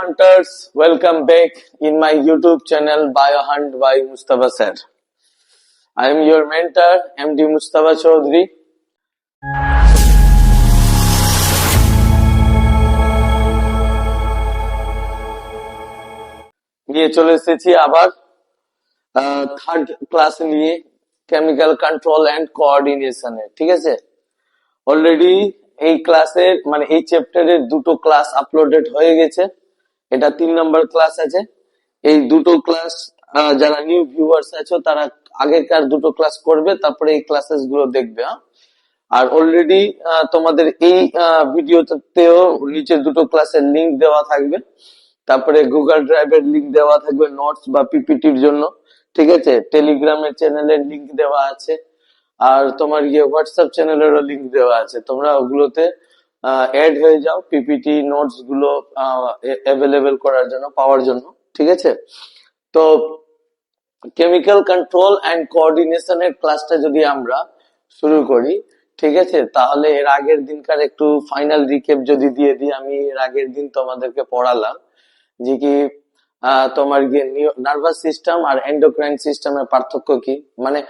Biohunters, welcome back in my YouTube channel Biohunt by Mustafa Sir. I am your mentor MD Mustafa Chaudhary. নিয়ে চলে এসেছি আবার third class নিয়ে chemical control and কোঅর্ডিনেশনের, ঠিক আছে। Already এই ক্লাসের মানে এই চ্যাপ্টারের দুটো ক্লাস আপলোডেড হয়ে গেছে। এটা 3 নম্বর ক্লাস আছে। এই দুটো ক্লাস যারা নিউ ভিউয়ার্স আছো তারা আগেকার দুটো ক্লাস করবে, তারপরে এই ক্লাসেস গুলো দেখবে। আর অলরেডি তোমাদের এই ভিডিওতেও নিচের দুটো ক্লাসের লিংক দেওয়া থাকবে, তারপরে গুগল ড্রাইভের লিংক দেওয়া থাকবে নোটস বা পিপিটির জন্য, ঠিক আছে। টেলিগ্রামের চ্যানেলের লিংক দেওয়া আছে, আর তোমার হোয়াটসঅ্যাপ চ্যানেলেরও লিংক দেওয়া আছে। তোমরা ওগুলোতে অ্যাড হয়ে যাও পিপিটি নোটস গুলো অ্যাভেলেবেল করার জন্য, পাওয়ার জন্য, ঠিক আছে। তো কেমিক্যাল কন্ট্রোল এন্ড কোঅর্ডিনেশনের ক্লাসটা যদি আমরা শুরু করি, ঠিক আছে, তাহলে এর আগের দিনকার একটু ফাইনাল রিক্যাপ যদি দিয়ে দিই। আমি এর আগের দিন তোমাদেরকে পড়ালাম যে কি তোমার নার্ভাস সিস্টেম আর এন্ডোক্রাইন সিস্টেমের পার্থক্য কি। মানে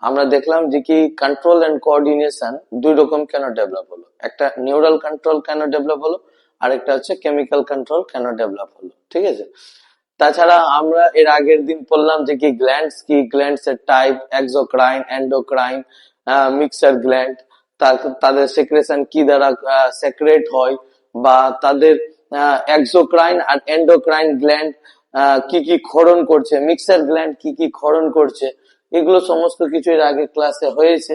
আমরা দেখলাম যে কি কন্ট্রোল এন্ড কোঅর্ডিনেশন দুই রকম কেন ডেভেলপ হলো, একটা নিউরাল কন্ট্রোল কেন ডেভেলপ হলো, আর একটা হচ্ছে কেমিক্যাল কন্ট্রোল কেন ডেভেলপ হলো, ঠিক আছে। তাছাড়া আমরা এর আগের দিন বললাম যে কি গ্ল্যান্ডস এর type, exocrine, endocrine, mixer gland, তাদের সেক্রেশন কি দ্বারা সেক্রেট হয়, বা তাদের এক্সোক্রাইন আর এন্ডোক্রাইন গ্ল্যান্ড কি কি ক্ষরণ করছে, মিক্সার গ্ল্যান্ড কি কি ক্ষরণ করছে, এগুলো সমস্ত কিছু এর আগের ক্লাসে হয়েছে।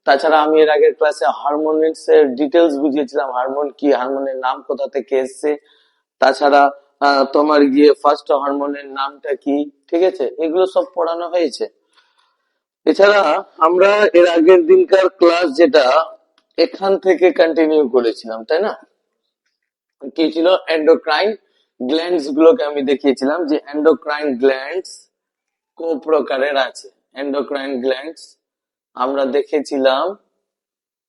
তাছাড়া আমি এর আগের ক্লাসে হারমোনিক্স এর ডিটেলস বুঝিয়েছিলাম, হারমোন কি, হারমোনের নাম কোথা থেকে এসছে, তাছাড়া তোমার ফার্স্ট হরমোনের নামটা কি, ঠিক আছে, এগুলো সব পড়ানো হয়েছে। এছাড়া আমরা এর আগের দিনকার ক্লাস যেটা এখান থেকে কন্টিনিউ করেছিলাম, তাই না, কি ছিল, এন্ডোক্রাইন গ্ল্যান্ডস গুলোকে আমি দেখিয়েছিলাম যে এন্ডোক্রাইন গ্ল্যান্ডস কো প্রকারের আছে। এন্ডোক্রাইন গ্ল্যান্ডস আমরা দেখেছিলাম,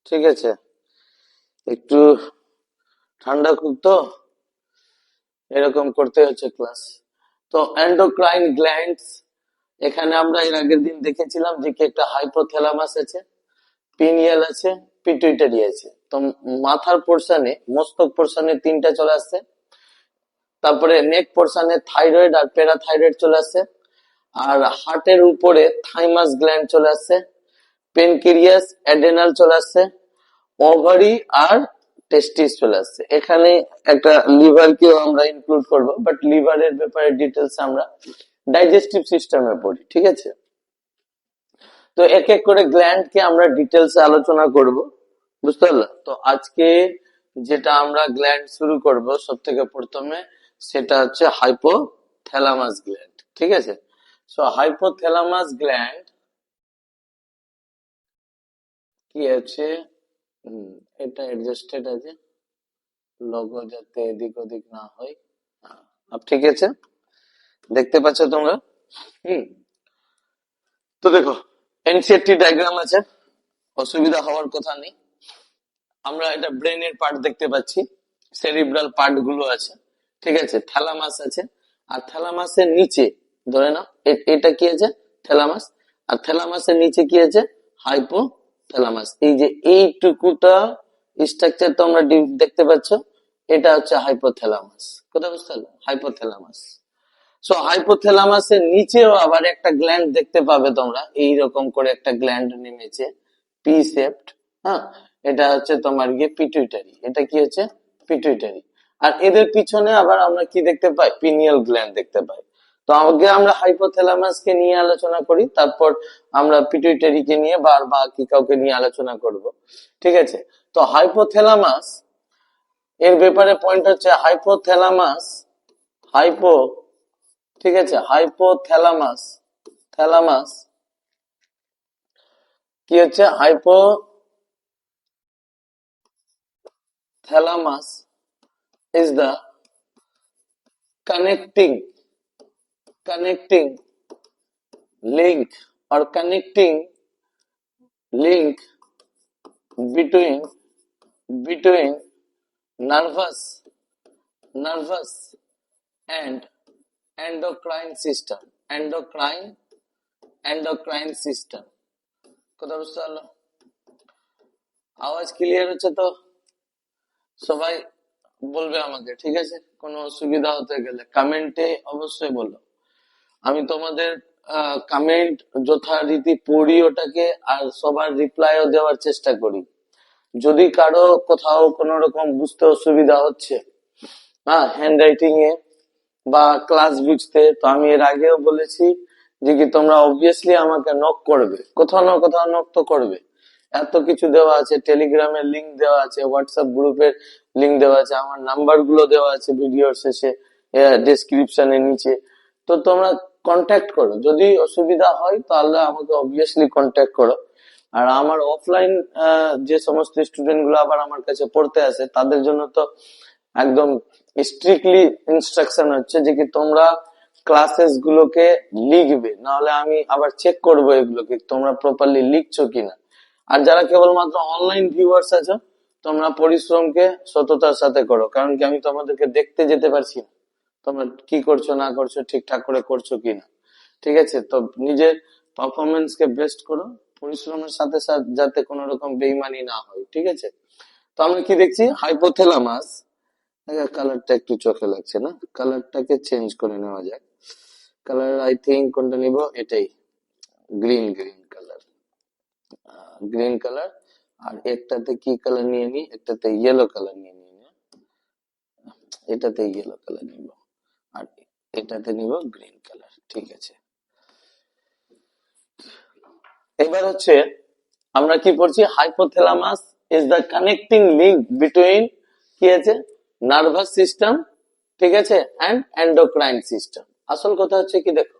ঠিক আছে। একটু ঠান্ডা খুব, তো এরকম করতে হচ্ছে ক্লাস। তো এন্ডোক্রাইন গ্ল্যান্ডস এখানে আমরা এর আগের দিন দেখেছিলাম যে কি একটা হাইপোথ্যালামাস আছে, পিনিয়াল আছে, পিটুইটারি আছে। তো মাথার পোর্শনে, মস্তক পোর্শনে তিনটা চলে আসছে, তারপরে নেক পোর্শনে থাইরয়েড আর প্যারাথাইরয়েড চলে আসছে, আর হার্টের উপরে থাইমাস গ্ল্যান্ড চলে আসছে, পেনক্রিয়াস, অ্যাডেনাল চলে আসছে, ওভারি আর টেস্টিস চলে আসছে। এখানে একটা লিভার কেও আমরা ইনক্লুড করবো, বাট লিভারের ব্যাপারে ডিটেলস আমরা ডাইজেস্টিভ সিস্টেমে পড়ি, ঠিক আছে। তো এক এক করে গ্ল্যান্ড কে আমরা ডিটেলস আলোচনা করব, বুঝতে পারলে। তো আজকে যেটা আমরা গ্ল্যান্ড শুরু করব সব থেকে প্রথমে, সেটা হচ্ছে হাইপোথ্যালামাস গ্ল্যান্ড, ঠিক আছে। সো হাইপোথ্যালামাস গ্ল্যান্ড কি আছে, এটা অ্যাডজাস্টেড আছে, লোগো যাতে এদিক ওদিক না হয়, ঠিক আছে, দেখতে পাচ্ছ তোমরা। তো দেখো এনসিআরটি ডায়াগ্রাম আছে, অসুবিধা হওয়ার কথা নেই। আমরা এটা ব্রেনের পার্ট দেখতে পাচ্ছি, সেরিব্রাল পার্ট গুলো আছে, ঠিক আছে। থ্যালামাস আছে, আর থ্যালামাসের নিচে ধরে নাও এটা কি আছে, থ্যালামাস, আর থ্যালামাসের নিচে কি আছে, হাইপোথ্যালামাস। এই যে এইটুকুটা স্ট্রাকচার তোমরা দেখতে পাচ্ছ, এটা হচ্ছে হাইপোথ্যালামাস। কোথায় বুঝতে পারলে, হাইপোথ্যালামাস। সো হাইপোথ্যালামাসের নিচেও আবার একটা গ্ল্যান্ড দেখতে পাবে তোমরা, এইরকম করে একটা গ্ল্যান্ড নেমেছে, পি শেপড, হ্যাঁ, এটা হচ্ছে তোমার পিটুইটারি। এটা কি হচ্ছে, পিটুইটারি। আর এদের পিছনে আবার আমরা কি দেখতে পাই, পিনিয়াল গ্ল্যান্ড দেখতে পাই। তো আগে আমরা হাইপোথ্যালামাস কে নিয়ে আলোচনা করি, তারপর আমরা পিটুইটারি কে নিয়ে বা বাকি কাউকে নিয়ে আলোচনা করব, ঠিক আছে। তো হাইপোথ্যালামাস এর ব্যাপারে পয়েন্ট হচ্ছে হাইপোথ্যালামাস, ঠিক আছে, হাইপোথ্যালামাস, থ্যালামাস কি হচ্ছে, hypothalamus is the connecting link or connecting link between nervous nervous and endocrine system. Endocrine system, কথা বুঝতে পারলো? আওয়াজ ক্লিয়ার হচ্ছে তো? সবাই বলবে আমাকে, ঠিক আছে? কোনো অসুবিধা হতে গেলে কমেন্টে অবশ্যই বলো। আমি তোমাদের কমেন্ট যথারীতি পড়ি ওটাকে, আর সবার রিপ্লাইও দেওয়ার চেষ্টা করি। যদি কারো কোথাও কোনো রকম বুঝতে অসুবিধা হচ্ছে, হ্যাঁ, হ্যান্ড রাইটিং এ বা ক্লাস বুঝতে, তো আমি এর আগেও বলেছি যে কি তোমরা অবভিয়াসলি আমাকে নক করবে, কোথাও না কোথাও নক তো করবে। এত কিছু দেওয়া আছে, টেলিগ্রামের লিংক দেওয়া আছে, হোয়াটসঅ্যাপ গ্রুপের লিংক দেওয়া আছে, আমার নাম্বার গুলো দেওয়া আছে ভিডিওর শেষে ডেসক্রিপশনের নিচে। তো তোমরা কন্ট্যাক্ট করো, যদি অসুবিধা হয় তাহলে আমাকে অবভিয়াসলি কন্ট্যাক্ট করো। আর আমার অফলাইন যে সমস্ত স্টুডেন্ট গুলো আবার আমার কাছে পড়তে আসে, তাদের জন্য তো একদম স্ট্রিক্টলি ইনস্ট্রাকশন হচ্ছে যে কি তোমরা ক্লাসেস গুলোকে লিখবে, নাহলে আমি আবার চেক করবো এগুলোকে তোমরা প্রপারলি লিখছো কিনা। আর যারা কেবলমাত্র অনলাইন ভিউয়ার্স আছো, তোমরা পরিশ্রমকে সততার সাথে করো, কারণ কি আমি তোমাদেরকে দেখতে যেতে পারছি না তোমরা কি করছো না করছো, ঠিকঠাক করে করছো কিনা। ঠিক আছে? তো নিজের পারফরমেন্স কে বেস্ট করো, পরিশ্রমের সাথে সাথে যাতে কোনো রকম বেইমানি না হয়। ঠিক আছে? তো আমরা কি দেখছি, হাইপোথ্যালামাস। কালারটা একটু চোখে লাগছে না, কালারটাকে চেঞ্জ করে নেওয়া যাক। কালার আই থিঙ্ক কোনটা নিব, এটাই, গ্রিন কালার। Green colour. আর একটাতে কি কালার নিয়ে নি, একটাতে ইয়েলো কালার নিয়ে নি। এটাতে ইয়েলো কালার নিব, আর এটাতে নিব গ্রিন কালার। ঠিক আছে? এবার হচ্ছে আমরা কি পড়ছি, hypothalamus is the connecting link between কি আছে, নার্ভাস সিস্টেম, ঠিক আছে, এন্ড এন্ডোক্রাইন সিস্টেম। আসল কথা হচ্ছে কি, দেখো,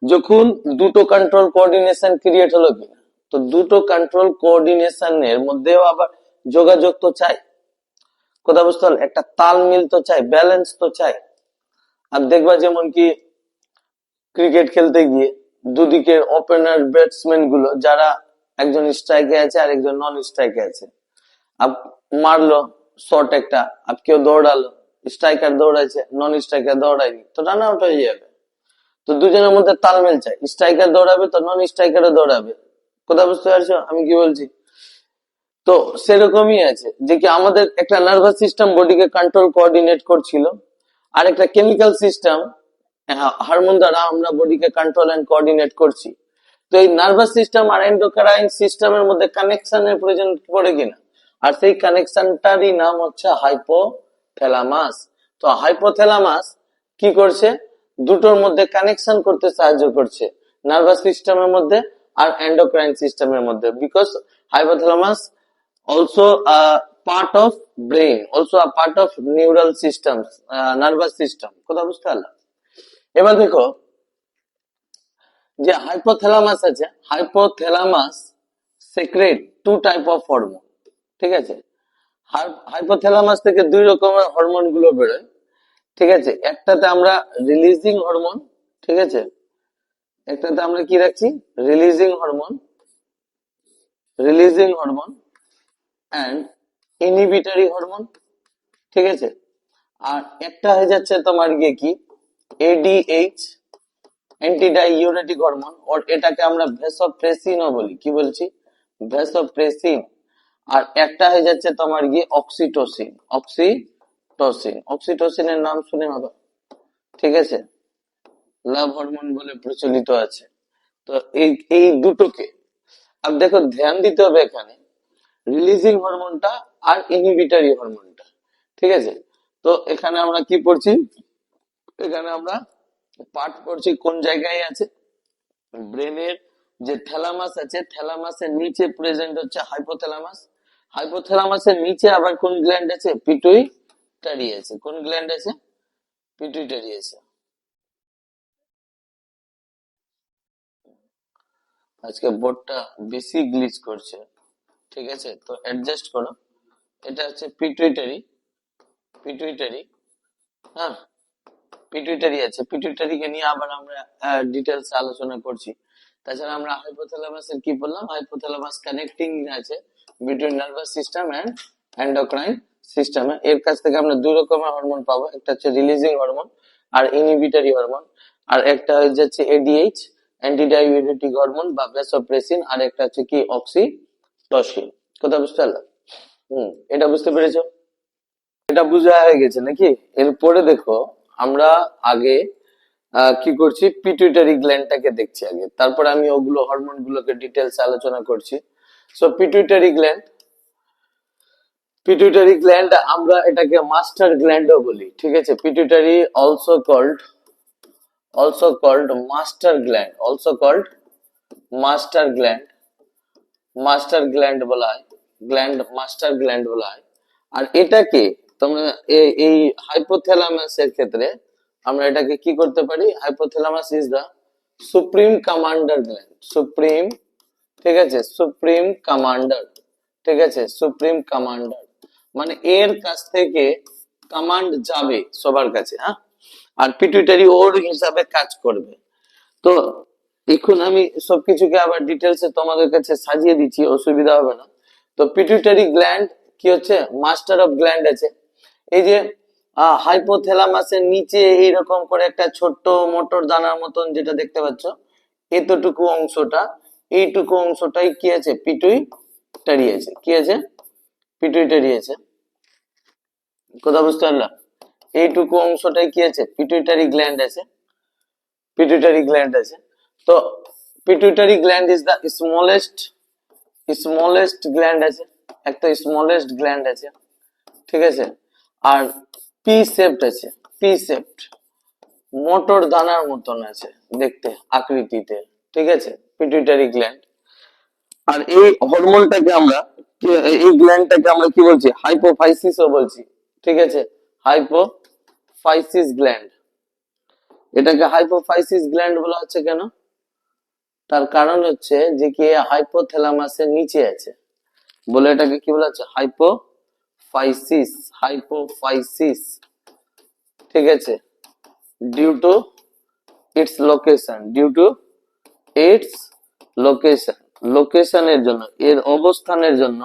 যখন দুটো কন্ট্রোল কোঅর্ডিনেশন ক্রিয়েট হলো কিনা, তো দুটো কন্ট্রোল কোঅর্ডিনেশনের মধ্যেও আবার যোগাযোগ তো চাই, কথা বুঝতে হল, একটা তালমিল তো চাই, ব্যালেন্স তো চাই। আর দেখবা যেমন কি ক্রিকেট খেলতে গিয়ে দুদিকের ওপেনার ব্যাটসম্যান গুলো, যারা একজন স্ট্রাইকে আছে আর একজন নন স্ট্রাইকে আছে, আপ মারলো শট একটা, আপ কেউ দৌড়ালো, স্ট্রাইকার দৌড়াইছে, নন স্ট্রাইকার দৌড়ায়নি, তো রান আউট হয়ে যাবে। তো দুজনের মধ্যে তালমেল চাই, স্ট্রাইকার দৌড়াবে তো নন স্ট্রাইকারও দৌড়াবে, কথা বুঝতে পারছো আমি কি বলছি? তো সেরকমই আছে যে কি আমাদের একটা নার্ভাস সিস্টেম বডিকে কন্ট্রোল কোঅর্ডিনেট করছিল, আর একটা কেমিক্যাল সিস্টেম হরমোন দ্বারা আমরা বডিকে কন্ট্রোল এন্ড কোঅর্ডিনেট করছি। তো এই নার্ভাস সিস্টেম আর এন্ডোক্রাইন সিস্টেমের মধ্যে কানেকশনের প্রয়োজন পড়ে কিনা, আর সেই কানেকশনটারই নাম হচ্ছে হাইপোথ্যালামাস। তো হাইপোথ্যালামাস কি করছে, দুটোর মধ্যে কানেকশন করতে সাহায্য করছে, নার্ভাস সিস্টেমের মধ্যে আর এন্ডোক্রাইন সিস্টেমের মধ্যে, because hypothalamus also a part of brain, also a part of neural systems, nervous system, কথা বুঝতে পারলাম? এবার দেখো যে হাইপোথ্যালামাস আছে, hypothalamus secrete two type of hormone. ঠিক আছে? হাইপোথ্যালামাস থেকে দুই রকমের হরমোন গুলো বেরোয়। ঠিক আছে? একটাতে আমরা রিলিজিং হরমোন, ঠিক আছে, একটাতে আমরা কি রাখছি, releasing hormone, releasing hormone and inhibitory hormone. ঠিক আছে? আর একটা হয়ে যাচ্ছে তোমার গিয়ে কি, এডিএইচ, অ্যান্টিডাইউরেটিক হরমোন, ওর এটাকে আমরা ভ্যাসোপ্রেসিনও বলি। কি বলছি? ভ্যাসোপ্রেসিন। আর একটা হয়ে যাচ্ছে তোমার গিয়ে অক্সিটোসিন। অক্সিটোসিনের নাম শুনে হবে, ঠিক আছে, লাভ হরমোন বলে প্রচলিত আছে। তো এই এই দুটোকে আর দেখো ধ্যান দিতে হবে এখানে, রিলিজিং হরমোনটা আর ইনহিবিটরি হরমোনটা। ঠিক আছে? তো এখানে আমরা কি পড়ছি, এখানে আমরা পার্ট পড়ছি কোন জায়গায় আছে, ব্রেনের যে থ্যালামাস আছে, থ্যালামাসের নিচে প্রেজেন্ট হচ্ছে হাইপোথ্যালামাস। হাইপোথ্যালামাসের নিচে আবার কোন গ্ল্যান্ড আছে, পিটুইটারি আছে। কোন গ্ল্যান্ড আছে? পিটুইটারি আছে। আজকে বোর্ডটা বেশি গ্লিচ করছে, ঠিক আছে, তো অ্যাডজাস্ট করো। এটা হচ্ছে পিটুইটারি, পিটুইটারি, হ্যাঁ, পিটুইটারি আছে। পিটুইটারিকে নিয়ে আবার আমরা ডিটেলস আলোচনা করছি। তাছাড়া আমরা হাইপোথ্যালামাসের কি বললাম, হাইপোথ্যালামাস কানেক্টিং আছে between nervous system and endocrine সিস্টেমে, এর কাছ থেকে আমরা দুই রকমের হরমোন পাবো, একটা হচ্ছে রিলিজিং হরমোন আর ইনহিবিটরি হরমোন, আর একটা হয়ে যাচ্ছে এডিএইচ অ্যান্টি ডায়াবেটিক হরমোন বা ভ্যাসোপ্রেসিন, আর একটা হচ্ছে কি অক্সিটোসিন। কথা বুঝতে পারলাম? এটা বুঝতে পেরেছো? এটা বোঝা হয়ে গেছে নাকি? এরপরে দেখো, আমরা আগে কি করছি, পিটুইটারি গ্ল্যান্ডটাকে দেখছি আগে, তারপর আমি ওগুলো হরমোন গুলোকে ডিটেলস আলোচনা করছি। সো পিটুইটারি গ্ল্যান্ড আমরা এটাকে মাস্টার গ্ল্যান্ডও বলি, ঠিক আছে? Pituitary also called master gland বলা হয়, মাস্টার গ্ল্যান্ড বলা হয়। আর এটাকে তোমরা এই হাইপোথ্যালামাসের ক্ষেত্রে আমরা এটাকে কি করতে পারি, hypothalamus is the supreme commander gland, supreme, ঠিক আছে, সুপ্রিম কমান্ডার, ঠিক আছে, সুপ্রিম কমান্ডার, মানে এর কাছ থেকে কমান্ড যাবে সবার কাছে, হ্যাঁ, আর পিটুইটারি ওর হিসাবে কাজ করবে। তো এখন আমি সবকিছুকে আবার ডিটেলসে তোমাদের কাছে সাজিয়ে দিচ্ছি, অসুবিধা হবে না। তো পিটুইটারি গ্ল্যান্ড কি হচ্ছে, মাস্টার অফ গ্ল্যান্ড আছে। এই যে হাইপোথ্যালামাসের নিচে এইরকম করে একটা ছোট্ট মোটর দানার মতন যেটা দেখতে পাচ্ছ, এতটুকু অংশটা, এইটুকু অংশটাই কি আছে, পিটুইটারি আছে। কি আছে? পিটুইটারি আছে। কথা বুঝতে পারলাম? এইটুকু অংশটাই কি আছে, পিটুইটারি গ্ল্যান্ড আছে, পিটুইটারি গ্ল্যান্ড আছে। তো pituitary gland is the smallest gland আছে, একটা স্মলেস্ট গ্ল্যান্ড আছে, ঠিক আছে। আর পি সেপ্ট আছে, পি সেপ্ট, মোটর দানার মতন আছে দেখতে আকৃতিতে, ঠিক আছে, পিটুইটারি গ্ল্যান্ড। আর এই হরমোনটাকে আমরা এই গ্ল্যান্ডটাকে আমরা কি বলছি, হাইপোফাইসিসও বলছি, ঠিক আছে, হাইপোফাইসিস গ্ল্যান্ড। এটাকে হাইপোফাইসিস গ্ল্যান্ড বলা হচ্ছে কেন? তার কারণ হচ্ছে যে কি হাইপোথ্যালামাসের নিচে আছে বলে এটাকে কি বলা হচ্ছে, হাইপোফাইসিস, হাইপোফাইসিস, ঠিক আছে, due to its location, due to its location, লোকেশনের জন্য, এর অবস্থানের জন্য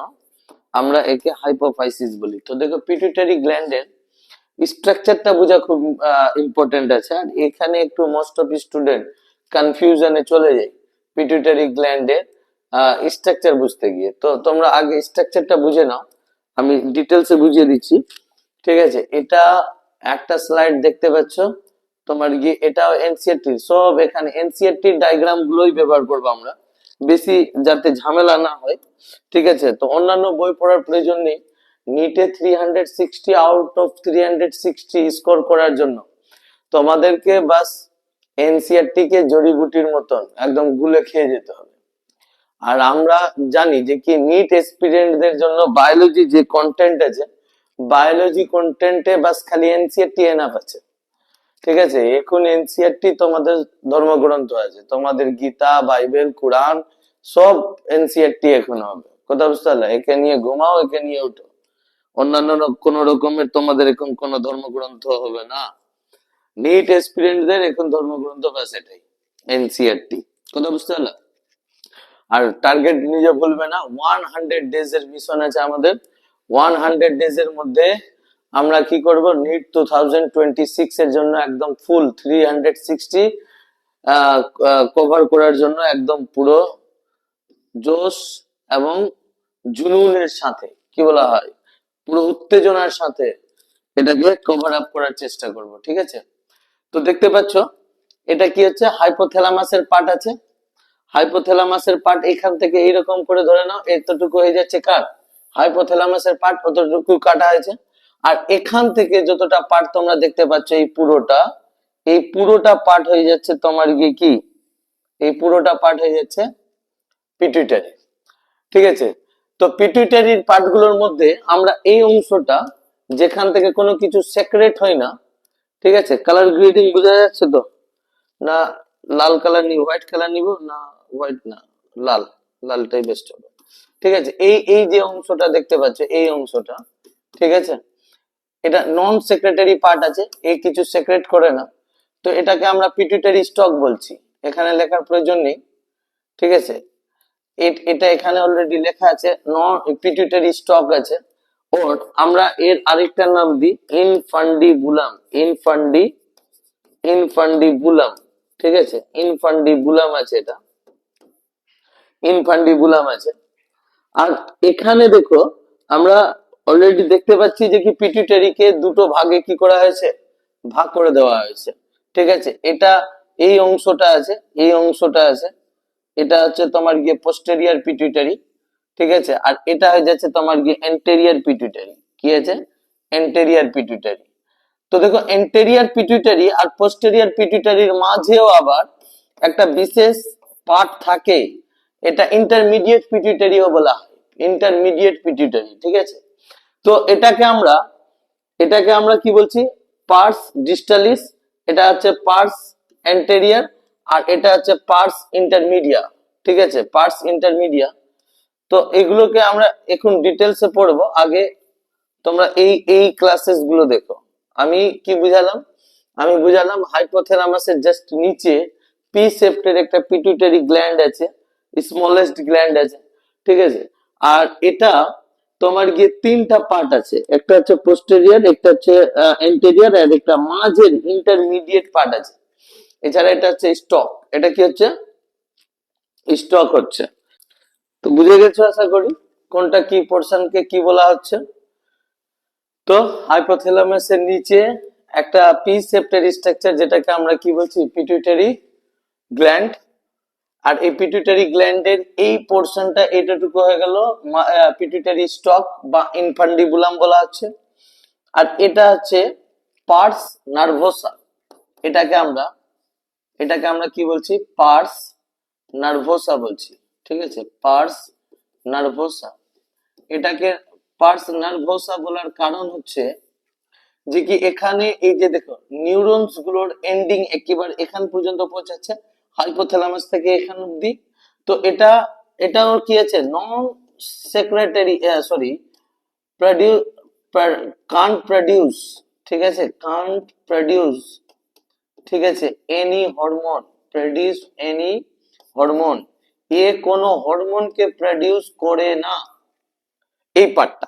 আমরা একে হাইপোফাইসিস বলি। তো দেখো পিটুইটারি গ্ল্যান্ডের স্ট্রাকচারটা বোঝা খুব ইম্পর্টেন্ট আছে, আর এখানে একটু মোস্ট অফ স্টুডেন্ট কনফিউশনে চলে যায় পিটুইটারি গ্ল্যান্ডের স্ট্রাকচার বুঝতে গিয়ে। তো তোমরা আগে স্ট্রাকচারটা বুঝে নাও, আমি ডিটেলসে বুঝিয়ে দিচ্ছি, ঠিক আছে। এটা একটা স্লাইড দেখতে পাচ্ছ তোমার গিয়ে, এটাও এনসিইআরটি, সব এখানে এনসিইআরটি ডায়াগ্রাম গুলোই ব্যবহার করবো আমরা, বেশি যাতে ঝামেলা না হয়, ঠিক আছে। তো অন্যান্য বই পড়ার প্রয়োজন নেই, নিটে 360 আউট অফ 360 স্কোর করার জন্য তোমাদেরকে বাস এনসিইআরটি কে জড়িবুটির মতন একদম গুলে খেয়ে যেতে হবে। আর আমরা জানি যে কি নিট এসপিরেন্টদের জন্য বায়োলজি যে কন্টেন্ট আছে, বায়োলজি কন্টেন্টে বাস খালি এনসিইআরটি এনাফ আছে, ঠিক আছে। এখন এনসিইআরটি তোমাদের ধর্মগ্রন্থ আছে, তোমাদের গীতা, বাইবেল, কোরআন সব এনসিইআরটি এখন হবে। কথা বুঝতে পারলে? একে নিয়ে ঘুমাও, একে নিয়ে উঠো, অন্যান্য কোন রকমের তোমাদের এখন কোন ধর্মগ্রন্থ হবে না। নিট এসপিরেন্টদের এখন ধর্মগ্রন্থ বাস এটাই, এনসিইআরটি। কথা বুঝতে পারলে? আর টার্গেট নিজে ভুলবে না, 100 ডেজ এর মিশন আছে আমাদের। 100 ডেজ এর মধ্যে আমরা কি করব, নিট 2026 এর জন্য একদম ফুল 360 কভার করার জন্য একদম পুরো জোশ এবং জুনুনের সাথে, কি বলা হয়, পুরো উত্তেজনার সাথে এটাকে কভার আপ করার চেষ্টা করব, ঠিক আছে। তো দেখতে পাচ্ছ এটা কি হচ্ছে, হাইপোথ্যালামাসের পার্ট আছে, হাইপোথ্যালামাসের পার্ট এখান থেকে এইরকম করে ধরে নাও, এতটুকু হয়ে যাচ্ছে কার, হাইপোথ্যালামাসের পার্ট, অতটুকু কাটা হয়েছে। আর এখান থেকে যতটা পার্ট তোমরা দেখতে পাচ্ছ, এই পুরোটা পার্ট হয়ে যাচ্ছে তোমার গিয়ে কি, এই পুরোটা পার্ট হয়ে যাচ্ছে পিটুইটারি, ঠিক আছে। তো পিটুইটারির পার্ট গুলোর মধ্যে আমরা এই অংশটা যেখান থেকে কোনো কিছু সেক্রেট হয় না, ঠিক আছে, কালার গ্রেডিং বোঝা যাচ্ছে তো না, লাল কালার নিব, হোয়াইট কালার নিব না, হোয়াইট না, লাল, লালটাই বেস্ট হবে, ঠিক আছে। এই যে অংশটা দেখতে পাচ্ছ, এই অংশটা, ঠিক আছে, এটা নন সেক্রেটারি পার্ট আছে, এই কিছু সেক্রেট করে না, তো এটাকে আমরা পিটুইটারি স্টক বলছি, এখানে লেখার প্রয়োজন নেই, ঠিক আছে। এটা এখানে অলরেডি লেখা আছে, নন পিটুইটারি স্টক আছে, ওর আমরা এর আরেকটা নাম দিই ইনফান্ডিবুলাম। ইনফান্ডিবুলাম, ঠিক আছে, ইনফান্ডিবুলাম আছে, এটা ইনফান্ডিবুলাম আছে। আর এখানে দেখো আমরা অলরেডি দেখতে পাচ্ছি যে কি পিটুইটারিকে দুটো ভাগে কি করা হয়েছে, ভাগ করে দেওয়া হয়েছে, ঠিক আছে। এটা এই অংশটা আছে, এই অংশটা আছে, এটা হচ্ছে তোমার গিয়ে পোস্টেরিয়ার পিটুইটারি, ঠিক আছে। আর এটা হয়ে যাচ্ছে তোমার গিয়ে এন্টেরিয়ার পিটুইটারি। কি আছে? Anterior pituitary. তো দেখো এন্টেরিয়ার পিটুইটারি আর পোস্টেরিয়ার পিটুইটারির মাঝেও আবার একটা বিশেষ পার্ট থাকে, এটা ইন্টারমিডিয়েট পিটুইটারিও বলা হয়, ইন্টারমিডিয়েট পিটুইটারি, ঠিক আছে। তো এটাকে আমরা কি বলছি, পার্স ডিস্টালিস, এটা হচ্ছে পার্স অ্যান্টেরিয়ার, আর এটা হচ্ছে পার্স ইন্টারমিডিয়া, ঠিক আছে, পার্স ইন্টারমিডিয়া। তো এগুলোকে আমরা এখন ডিটেলসে পড়বো, আগে তোমরা এই এই ক্লাসেস গুলো দেখো। আমি কি বুঝালাম, আমি বুঝালাম হাইপোথ্যালামাসের জাস্ট নিচে পি সেপ্টের একটা পিটুইটারি গ্ল্যান্ড আছে, স্মলেস্ট গ্ল্যান্ড আছে, ঠিক আছে। আর এটা তোমার গিয়ে তিনটা পার্ট আছে, একটা হচ্ছে পোস্টেরিয়ার, একটা হচ্ছে এন্টেরিয়ার, আর একটা মাঝের ইন্টারমিডিয়েট পার্ট আছে। এছাড়া এটা হচ্ছে স্টক, এটা কি হচ্ছে, স্টক হচ্ছে। তো বুঝে গেছো আশা করি কোনটা কি পোর্শনকে কি বলা হচ্ছে। তো হাইপোথ্যালামাসের নিচে একটা পি সেপ্টের স্ট্রাকচার, যেটাকে আমরা কি বলছি, পিটুইটারি গ্ল্যান্ড। আর এই পিটুইটারি গ্ল্যান্ডের এই পোর্শনটা এটাটুকু হয়ে গেল পিটুইটারি স্টক বা ইনফান্ডিবুলাম বলা হচ্ছে। আর এটা হচ্ছে পার্স নার্ভোসা, এটাকে আমরা কি বলছি, পার্স নার্ভোসা বলছি, ঠিক আছে, পার্স নার্ভোসা। এটাকে পার্স নার্ভোসা বলার কারণ হচ্ছে যে কি এখানে এই যে দেখো নিউরনস গুলোর এন্ডিং একেবারে এখান পর্যন্ত পৌঁছাচ্ছে, হাইপোথ্যালামাস থেকে এখান অব্দি। তো এটাও কি আছে, non secretary, sorry, produce, can't produce, ঠিক আছে, কান্ট প্রডিউস, ঠিক আছে, any hormone, produce any hormone, এ কোনো হরমোনকে প্রডিউস করে না। এই পার্টটা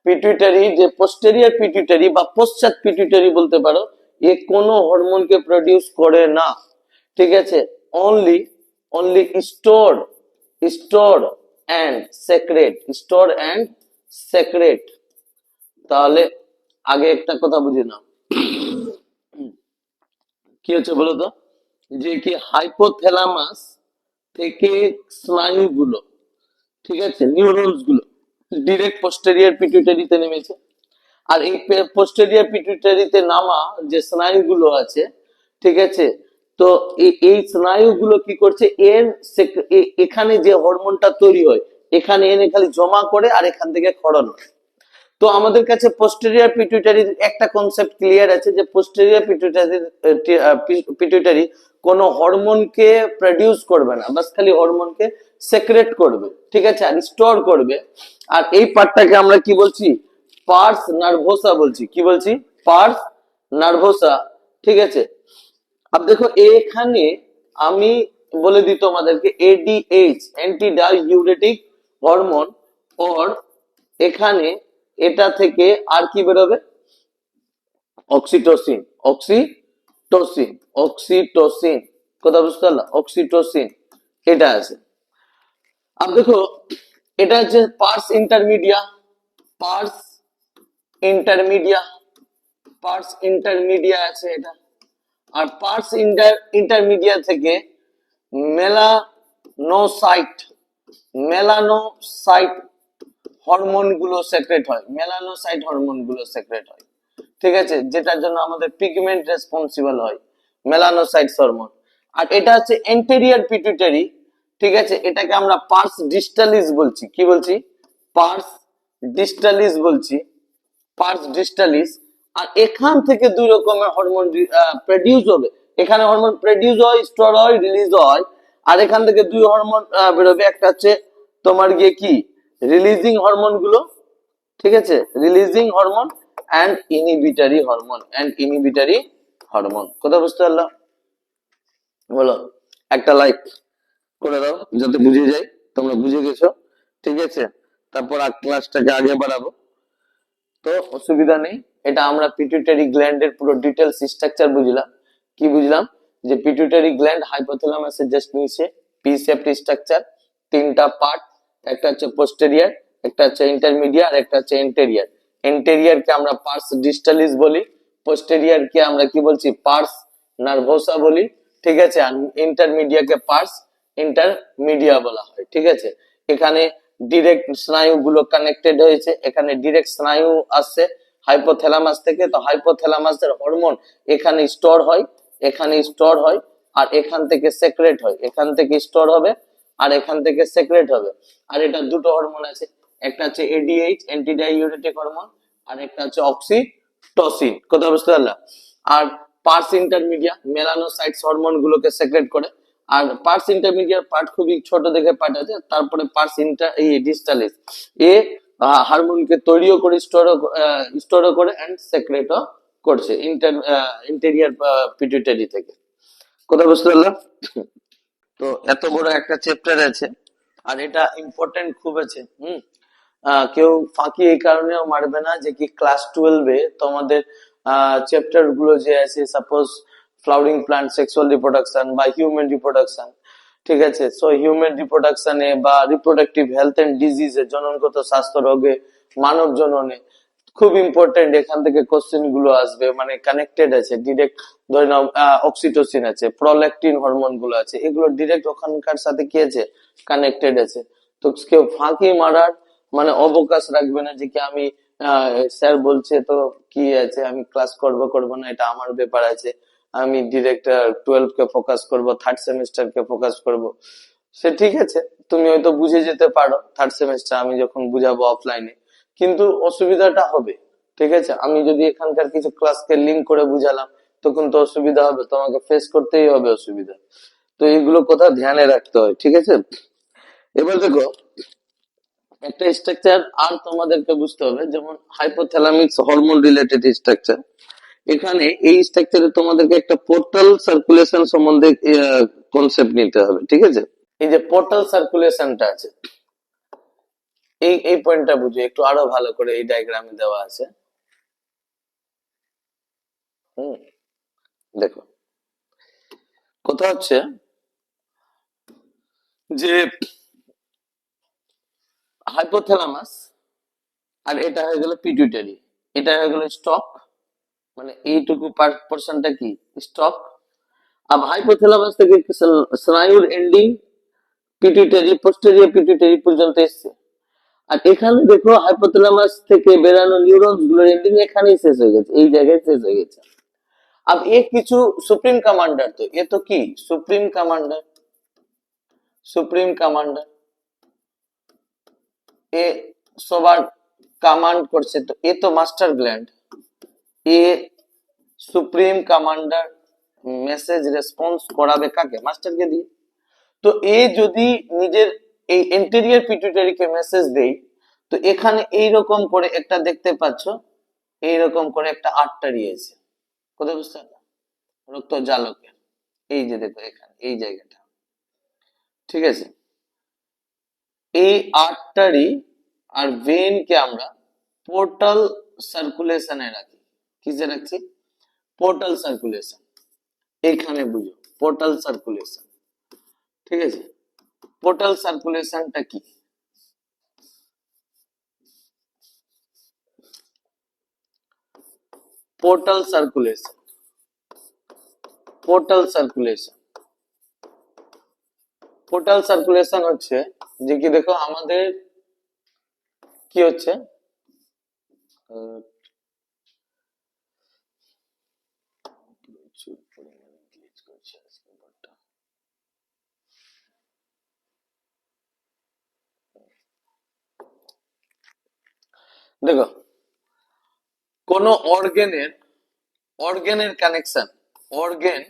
পিটুইটারি, যে পোস্টেরিয়ার পিটুইটারি বা পশ্চাৎ পিটুইটারি বলতে পারো, এ কোনো হরমোনকে প্রডিউস করে না, ঠিক আছে। Only only store and secrete, store and secrete. তাহলে আগে একটা কথা বুঝে নাও, কি হচ্ছে বলো তো, যে কি হাইপোথ্যালামাস থেকে স্নায়ুগুলো, ঠিক আছে, নিউরনস গুলো ডিরেক্ট পোস্টেরিয়ার পিটুইটারিতে নেমেছে। আর এই পোস্টেরিয়ার পিটুইটারিতে নামা যে স্নায়ুগুলো আছে, ঠিক আছে, তো এই স্নায়ুগুলো কি করছে, এখানে যে হরমোনটা তৈরি হয় এখানে এনে খালি জমা করে আর এখান থেকে ক্ষরণ হয়। তো আমাদের কাছে পোস্টেরিয়ার পিটুইটারির একটা কনসেপ্ট ক্লিয়ার আছে যে পোস্টেরিয়ার পিটুইটারি কোন হরমোনকে প্রডিউস করবে না, বাস খালি হরমোনকে সেক্রেট করবে, ঠিক আছে, আর স্টোর করবে। আর এই পার্টটাকে আমরা কি বলছি, পার্স নার্ভোসা বলছি। কি বলছি? পার্স নার্ভোসা, ঠিক আছে। আর দেখো এখানে আমি বলে দিই তোমাদেরকে, এডিএইচ অ্যান্টি ডাইউরেটিক হরমোন, ওর এখানে এটা থেকে আর কি বেরোবে, অক্সিটোসিন, অক্সিটোসিন, অক্সিটোসিন, কথা বুঝতে পারলা, অক্সিটোসিন এটা আছে। আর দেখো এটা হচ্ছে pars intermedia, pars intermedia, pars intermedia আছে এটা। আর পার্স ইন্টারমিডিয়া থেকে মেলানোসাইট, মেলানোসাইট হরমোন গুলো সেক্রেট হয়, মেলানোসাইট হরমোন গুলো সেক্রেট হয়, ঠিক আছে, যেটার জন্য আমাদের পিগমেন্ট রেসপন্সিবল হয়, মেলানোসাইটস হরমোন। আর এটা হচ্ছে এন্টেরিয়র পিটুইটারি, ঠিক আছে, এটাকে আমরা পার্স ডিস্টালিস বলছি। কি বলছি? পার্স ডিস্টালিস বলছি, পার্স ডিস্টালিস। আর এখান থেকে দুই রকমের হরমোন প্রডিউস হবে, এখানে হরমোন প্রডিউস হয়, স্টোর হয়, রিলিজ হয়। আর এখান থেকে দুই হরমোন বেরোবে, একটা হচ্ছে তোমার গিয়ে কি রিলিজিং হরমোন গুলো, ঠিক আছে, releasing hormone and inhibitory hormone, কথা বুঝতে পারলাম? বলো, একটা লাইক করে দাও যাতে বুঝে যাই তোমরা বুঝে গেছো, ঠিক আছে। তারপর ক্লাসটাকে আগে বাড়াবো, তো অসুবিধা নেই। এটা আমরা পিটুইটারি গ্ল্যান্ডের পুরো ডিটেলস স্ট্রাকচার বুঝলাম। কি বুঝলাম? যে পিটুইটারি গ্ল্যান্ড হাইপোথ্যালামাসের জাস্ট নিচে পি শেপড স্ট্রাকচার, তিনটা পার্ট, একটা হচ্ছে পোস্টেরিয়ার, একটা হচ্ছে ইন্টারমিডিয়ার, একটা হচ্ছে এন্টেরিয়ার। এন্টেরিয়ার কে আমরা পার্স ডিস্টালিস বলি, পোস্টেরিয়ার কে আমরা কি বলছি, পার্স নার্ভোসা বলি, ঠিক আছে। আর ইন্টারমিডিয়া কে পার্স ইন্টারমিডিয়া বলা হয়, ঠিক আছে। এখানে ডিরেক্ট স্নায়ু গুলো কানেক্টেড হয়েছে, এখানে ডিরেক্ট স্নায়ু আসছে হাইপোথ্যালামাস থেকে, তো হাইপোথ্যালামাসের হরমোন এখানে স্টোর হয়, এখানে স্টোর হয়, আর এখান থেকে সেক্রেট হয়, এখান থেকে স্টোর হবে আর এখান থেকে সেক্রেট হবে। আর এটা দুটো হরমোন আছে, একটা হচ্ছে এডিএইচ অ্যান্টি ডাইউরেটিক হরমোন, আর একটা হচ্ছে অক্সিটোসিন। কথা বুঝতে পারলাম? আর পার্স ইন্টারমিডিয়া মেলানোসাইটস হরমোন গুলোকে সেক্রেট করে। আর পার্স ইন্টারমিডিয়েট পার্ট খুবই ছোট দেখে পার্ট আছে, তারপরে পার্স ইন্টার এই ডিস্টালিস এ হারমোনকে তৈরিও করে স্টোরও করে এন্ড সেক্রেটও করছে ইন্টেরিয়ার পিটুইটারি থেকে। কথা বুঝতে পারলাম? তো এত বড় একটা চ্যাপ্টার আছে, আর এটা ইম্পর্টেন্ট খুব আছে। কেউ ফাঁকি এই কারণেও মারবে না যে কি ক্লাস 12-এ তোমাদের চ্যাপ্টার গুলো যে আছে, suppose flowering plant sexual reproduction বা হিউম্যান রিপ্রোডাকশন, ঠিক আছে। সো হিউম্যান রিপ্রোডাকশনে বা রিপ্রোডাক্টিভ হেলথ এন্ড ডিজিজে, জননগত স্বাস্থ্য রোগে, মানব জননে খুব ইম্পর্টেন্ট, এখান থেকে কোশ্চেন গুলো আসবে, মানে কানেক্টেড আছে ডিরেক্ট। ধরে নাও অক্সিটোসিন আছে, প্রোল্যাকটিন হরমোন গুলো আছে, এগুলো ডিরেক্ট ওখানকার সাথে কি আছে, কানেক্টেড আছে। তো কেউ ফাঁকি মারার মানে অবকাশ রাখবে না যে কি আমি স্যার বলছে তো কি আছে, আমি ক্লাস করব না, এটা আমার ব্যাপার আছে, আমি ডিরেক্ট 12 কে ফোকাস করব, থার্ড সেমিস্টার কে ফোকাস করব। সে ঠিক আছে, তুমি হয়তো বুঝে যেতে পারো থার্ড সেমিস্টার আমি যখন বুঝাবো অফলাইনে, কিন্তু অসুবিধাটা হবে, ঠিক আছে। আমি যদি এখানকার কিছু ক্লাসকে লিঙ্ক করে বুঝালাম, তখন তো অসুবিধা হবে, তোমাকে ফেস করতেই হবে অসুবিধা। তো এইগুলো কথা ধ্যানে রাখতে হয়, ঠিক আছে। এবার দেখো একটা স্ট্রাকচার আর তোমাদেরকে বুঝতে হবে, যেমন হাইপোথ্যালামিক্স হরমোন রিলেটেড স্ট্রাকচার। এখানে এই স্ট্রাকচারে তোমাদেরকে একটা পোর্টাল সার্কুলেশন সম্বন্ধে কনসেপ্ট নিতে হবে, ঠিক আছে। এই যে পোর্টাল সার্কুলেশনটা আছে, এই পয়েন্টটা বুঝো একটু আরো ভালো করে, এই ডায়াগ্রামে দেওয়া আছে। হুম, দেখো কথা হচ্ছে যে হাইপোথ্যালামাস, আর এটা হয়ে গেল পিটুইটারি, এটা হয়ে গেল স্টক, মানে এইটুকু পোর্শনটা কি স্টক। আর হাইপোথ্যালামাস থেকে স্নায়ুর এন্ডিং পিটুইটারি, পোস্টেরিয়র পিটুইটারি পর্যন্ত এসছে। আর এখানে দেখো হাইপোথ্যালামাস থেকে বেরানো নিউরনস গুলোর এন্ডিং এখানেই শেষ হয়ে গেছে, এই জায়গায় শেষ হয়ে গেছে। अब ये কিছু সুপ্রিম কমান্ডার, তো এ তো কি সুপ্রিম কমান্ডার, সুপ্রিম কমান্ডার এ সবার কমান্ড করছে, তো এ তো মাস্টার গ্ল্যান্ড, এ সুপ্রিম কমান্ডার মেসেজ রেসপন্স করাবে কাকে, মাস্টারকে দিয়ে। তো এ যদি নিজের এই এন্টেরিয়র পিটুইটারিকে মেসেজ দেই, তো এখানে এইরকম করে একটা দেখতে পাচ্ছ, এইরকম করে একটা আর্টারি আছে, কোথায় বুঝতে পারলে, রক্ত জালকে, এই যে দেখো এখানে এই জায়গাটা, ঠিক আছে। এই আর্টারি আর ভেন কে আমরা পোর্টাল সার্কুলেশনে রাখি, কিসে রাখছি, পোর্টাল সার্কুলেশন। এখানে বুঝো পোর্টাল সার্কুলেশন, ঠিক আছে। পোর্টাল সার্কুলেশনটা কি, portal circulation, portal circulation, portal circulation হচ্ছে যে কি দেখো আমাদের কি হচ্ছে, দেখো কোন অর্গানের কানেকশন, অর্গান,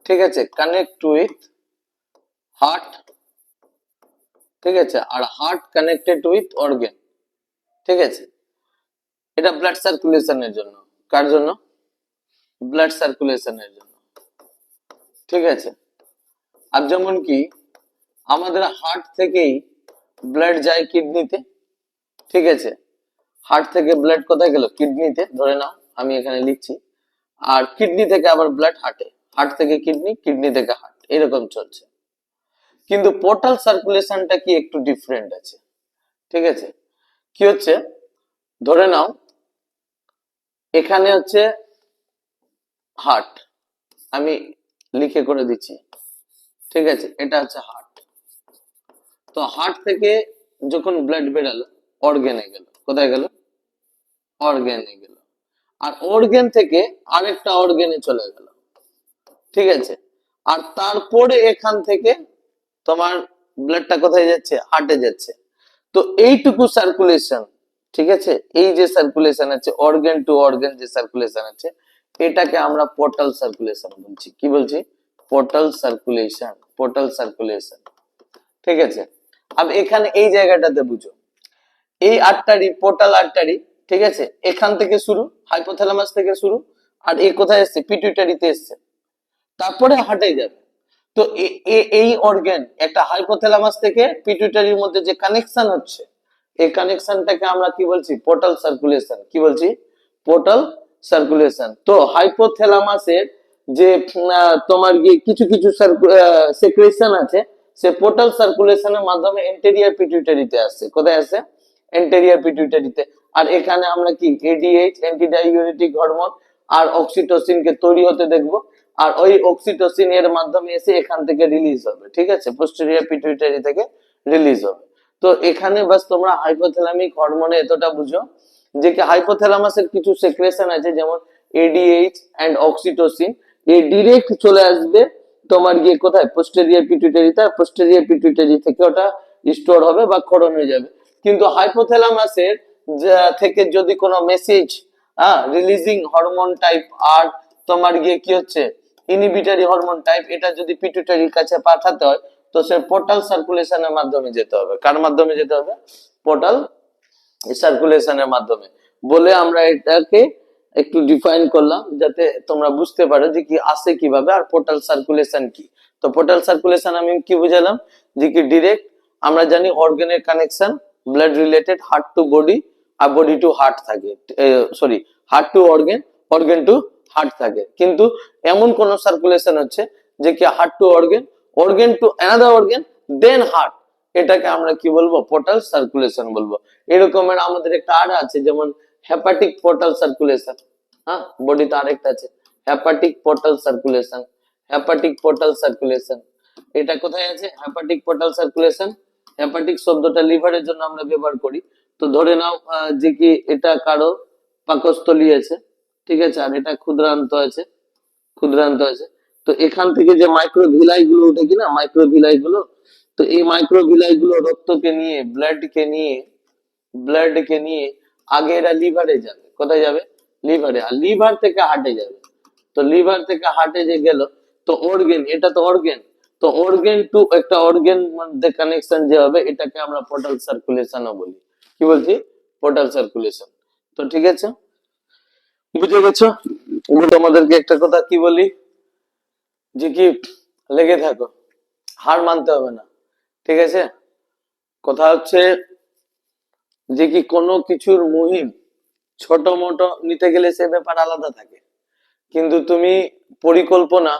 ঠিক আছে, কানেক্ট উইথ হার্ট, ঠিক আছে, আর হার্ট কানেক্টেড উইথ অর্গান, ঠিক আছে। এটা ব্লাড সার্কুলেশনের জন্য, কার জন্য, ব্লাড সার্কুলেশনের জন্য, ঠিক আছে। আর যেমন কি আমাদের হার্ট থেকেই ব্লাড যায় কিডনিতে, ঠিক আছে। হার্ট থেকে ব্লাড কোথায় গেল? কিডনিতে, ধরে নাও, আমি এখানে লিখছি। আর কিডনি থেকে আবার ব্লাড হার্টে, হার্ট থেকে কিডনি, কিডনি থেকে হার্ট, এরকম চলছে। কিন্তু পোর্টাল সার্কুলেশনটা কি একটু ডিফারেন্ট আছে, ঠিক আছে। কি হচ্ছে, ধরে নাও এখানে হচ্ছে হার্ট, আমি লিখে করে দিচ্ছি, ঠিক আছে, এটা হচ্ছে হার্ট। তো হার্ট থেকে যখন ব্লাড বেরালো অর্গানে গেল, কোথায় গেল? অর্গানে গেল। আর অর্গান থেকে আরেকটা অর্গানে চলে গেল, ঠিক আছে। আর তারপরে এখান থেকে তোমার ব্লাডটা কোথায় যাচ্ছে? হার্টে যাচ্ছে। তো এইটুকু সার্কুলেশন, ঠিক আছে, এই যে সার্কুলেশন আছে অর্গান টু অর্গান যে সার্কুলেশন আছে, এটাকে আমরা পোর্টাল সার্কুলেশন বলছি। কি বলছি? পোর্টাল সার্কুলেশন, পোর্টাল সার্কুলেশন, ঠিক আছে। अब এখানে এই জায়গাটাতে বুঝো, এই আর্টারি, পোর্টাল আর্টারি, ঠিক আছে, এখান থেকে শুরু, হাইপোথ্যালামাস থেকে শুরু, আর এই কোথায় এসছে? পিটুইটারিতে এসছে, তারপরে হার্টে যাবে। তো এই অর্গান একটা হাইপোথ্যালামাস থেকে পিটুইটারির মধ্যে যে কানেকশন হচ্ছে, এই কানেকশনটাকে আমরা কি বলছি? Portal circulation. কি বলছি? Portal circulation. তো হাইপোথ্যালামাসের যে তোমার গিয়ে কিছু কিছু সেক্রেশন আছে, সে পোর্টাল সার্কুলেশনের মাধ্যমে এন্টেরিয়র পিটুইটারিতে আসছে। কোথায় আসে? এন্টেরিয়র পিটুইটারিতে। আর এখানে আমরা কি এডিএইচ, অ্যান্টিডাইউরেটিক হরমোন, আর অক্সিটোসিন কে তৈরি হতে দেখবো। আর ওই অক্সিটোসিন এর মাধ্যমে এসে এখান থেকে রিলিজ হবে, ঠিক আছে, পোস্টেরিয়র পিটুইটারি থেকে রিলিজ হবে। তো এখানে বাস তোমরা হাইপোথ্যালামিক হরমোনে এতটা বুঝো যে কি হাইপোথ্যালামাসের কিছু সেক্রেশন আছে, যেমন এডিএইচ এন্ড অক্সিটোসিন, এই ডিরেক্ট চলে আসবে তোমার গিয়ে কোথায়? পোস্টেরিয়র পিটুইটারিতে। পোস্টেরিয়র পিটুইটারি থেকে ওটা স্টোর হবে বা ক্ষরণ হয়ে যাবে। কিন্তু হাইপোথ্যালামাসের থেকে যদি কোনো মেসেজ রিলিজিং হরমোন টাইপ আর তোমার গিয়ে কি হচ্ছে ইনহিবিটরি হরমোন টাইপ, এটা যদি পিটুইটারির কাছে পাঠাতে হয়, তো সে পোর্টাল সার্কুলেশনের মাধ্যমে যেতে হবে। কার মাধ্যমে যেতে হবে? পোর্টাল সার্কুলেশনের মাধ্যমে। বলে আমরা এটাকে একটু ডিফাইন করলাম যাতে তোমরা বুঝতে পারো যে কি আসে কিভাবে, আর পোর্টাল সার্কুলেশন কি। তো পোর্টাল সার্কুলেশন আমি কি বুঝালাম যে কি ডিরেক্ট আমরা জানি অর্গানের connection blood related heart to body আর বডি টু হার্ট থাকে, sorry, heart to organ, organ to heart থাকে। কিন্তু এমন কোন সার্কুলেশন হচ্ছে যে কি heart to organ, organ to another organ, then heart, এটাকে আমরা কি বলবো? পোর্টাল সার্কুলেশন বলবো। এরকমের আমাদের একটা আর আছে, যেমন হেপাটিক পোর্টাল সার্কুলেশন। হ্যাঁ, বডিতে আরেকটা আছে hepatic portal circulation. Hepatic portal circulation এটা কোথায় আছে? Hepatic portal circulation. হেপাটিক শব্দটা লিভারের জন্য আমরা ব্যবহার করি। তো ধরে নাও যে কি এটা কারো পাকস্থলী আছে, ঠিক আছে, আর এটা ক্ষুদ্রান্ত আছে, ক্ষুদ্রান্ত আছে। তো এখান থেকে যে মাইক্রোভিলাই গুলো উঠে কিনা, মাইক্রোভিলাই গুলো, তো এই মাইক্রোভিলাই গুলো রক্তকে নিয়ে, ব্লাডকে নিয়ে আগে এরা লিভারে যাবে। কোথায় যাবে? লিভারে। আর লিভার থেকে হার্টে যাবে। তো লিভার থেকে হার্টে যে গেল, তো অর্গান, এটা তো অর্গান, তো অর্গান টু একটা অর্গান মধ্যে কানেকশন যে হবে, এটাকে আমরা পোর্টাল সার্কুলেশনও বলি। কি বলছি? Portal circulation. তো ঠিক আছে, বুঝে গেছো? এবার তোমাদেরকে একটা কথা কি বলি, যে কি লেগে থাকো, হার মানতে হবে না, ঠিক আছে। কথা হচ্ছে যে কি কোনো কিছুর মুহিম ছোট মোটো নিতে গেলে সে ব্যাপার আলাদা থাকে, কিন্তু তুমি পরিকল্পনা,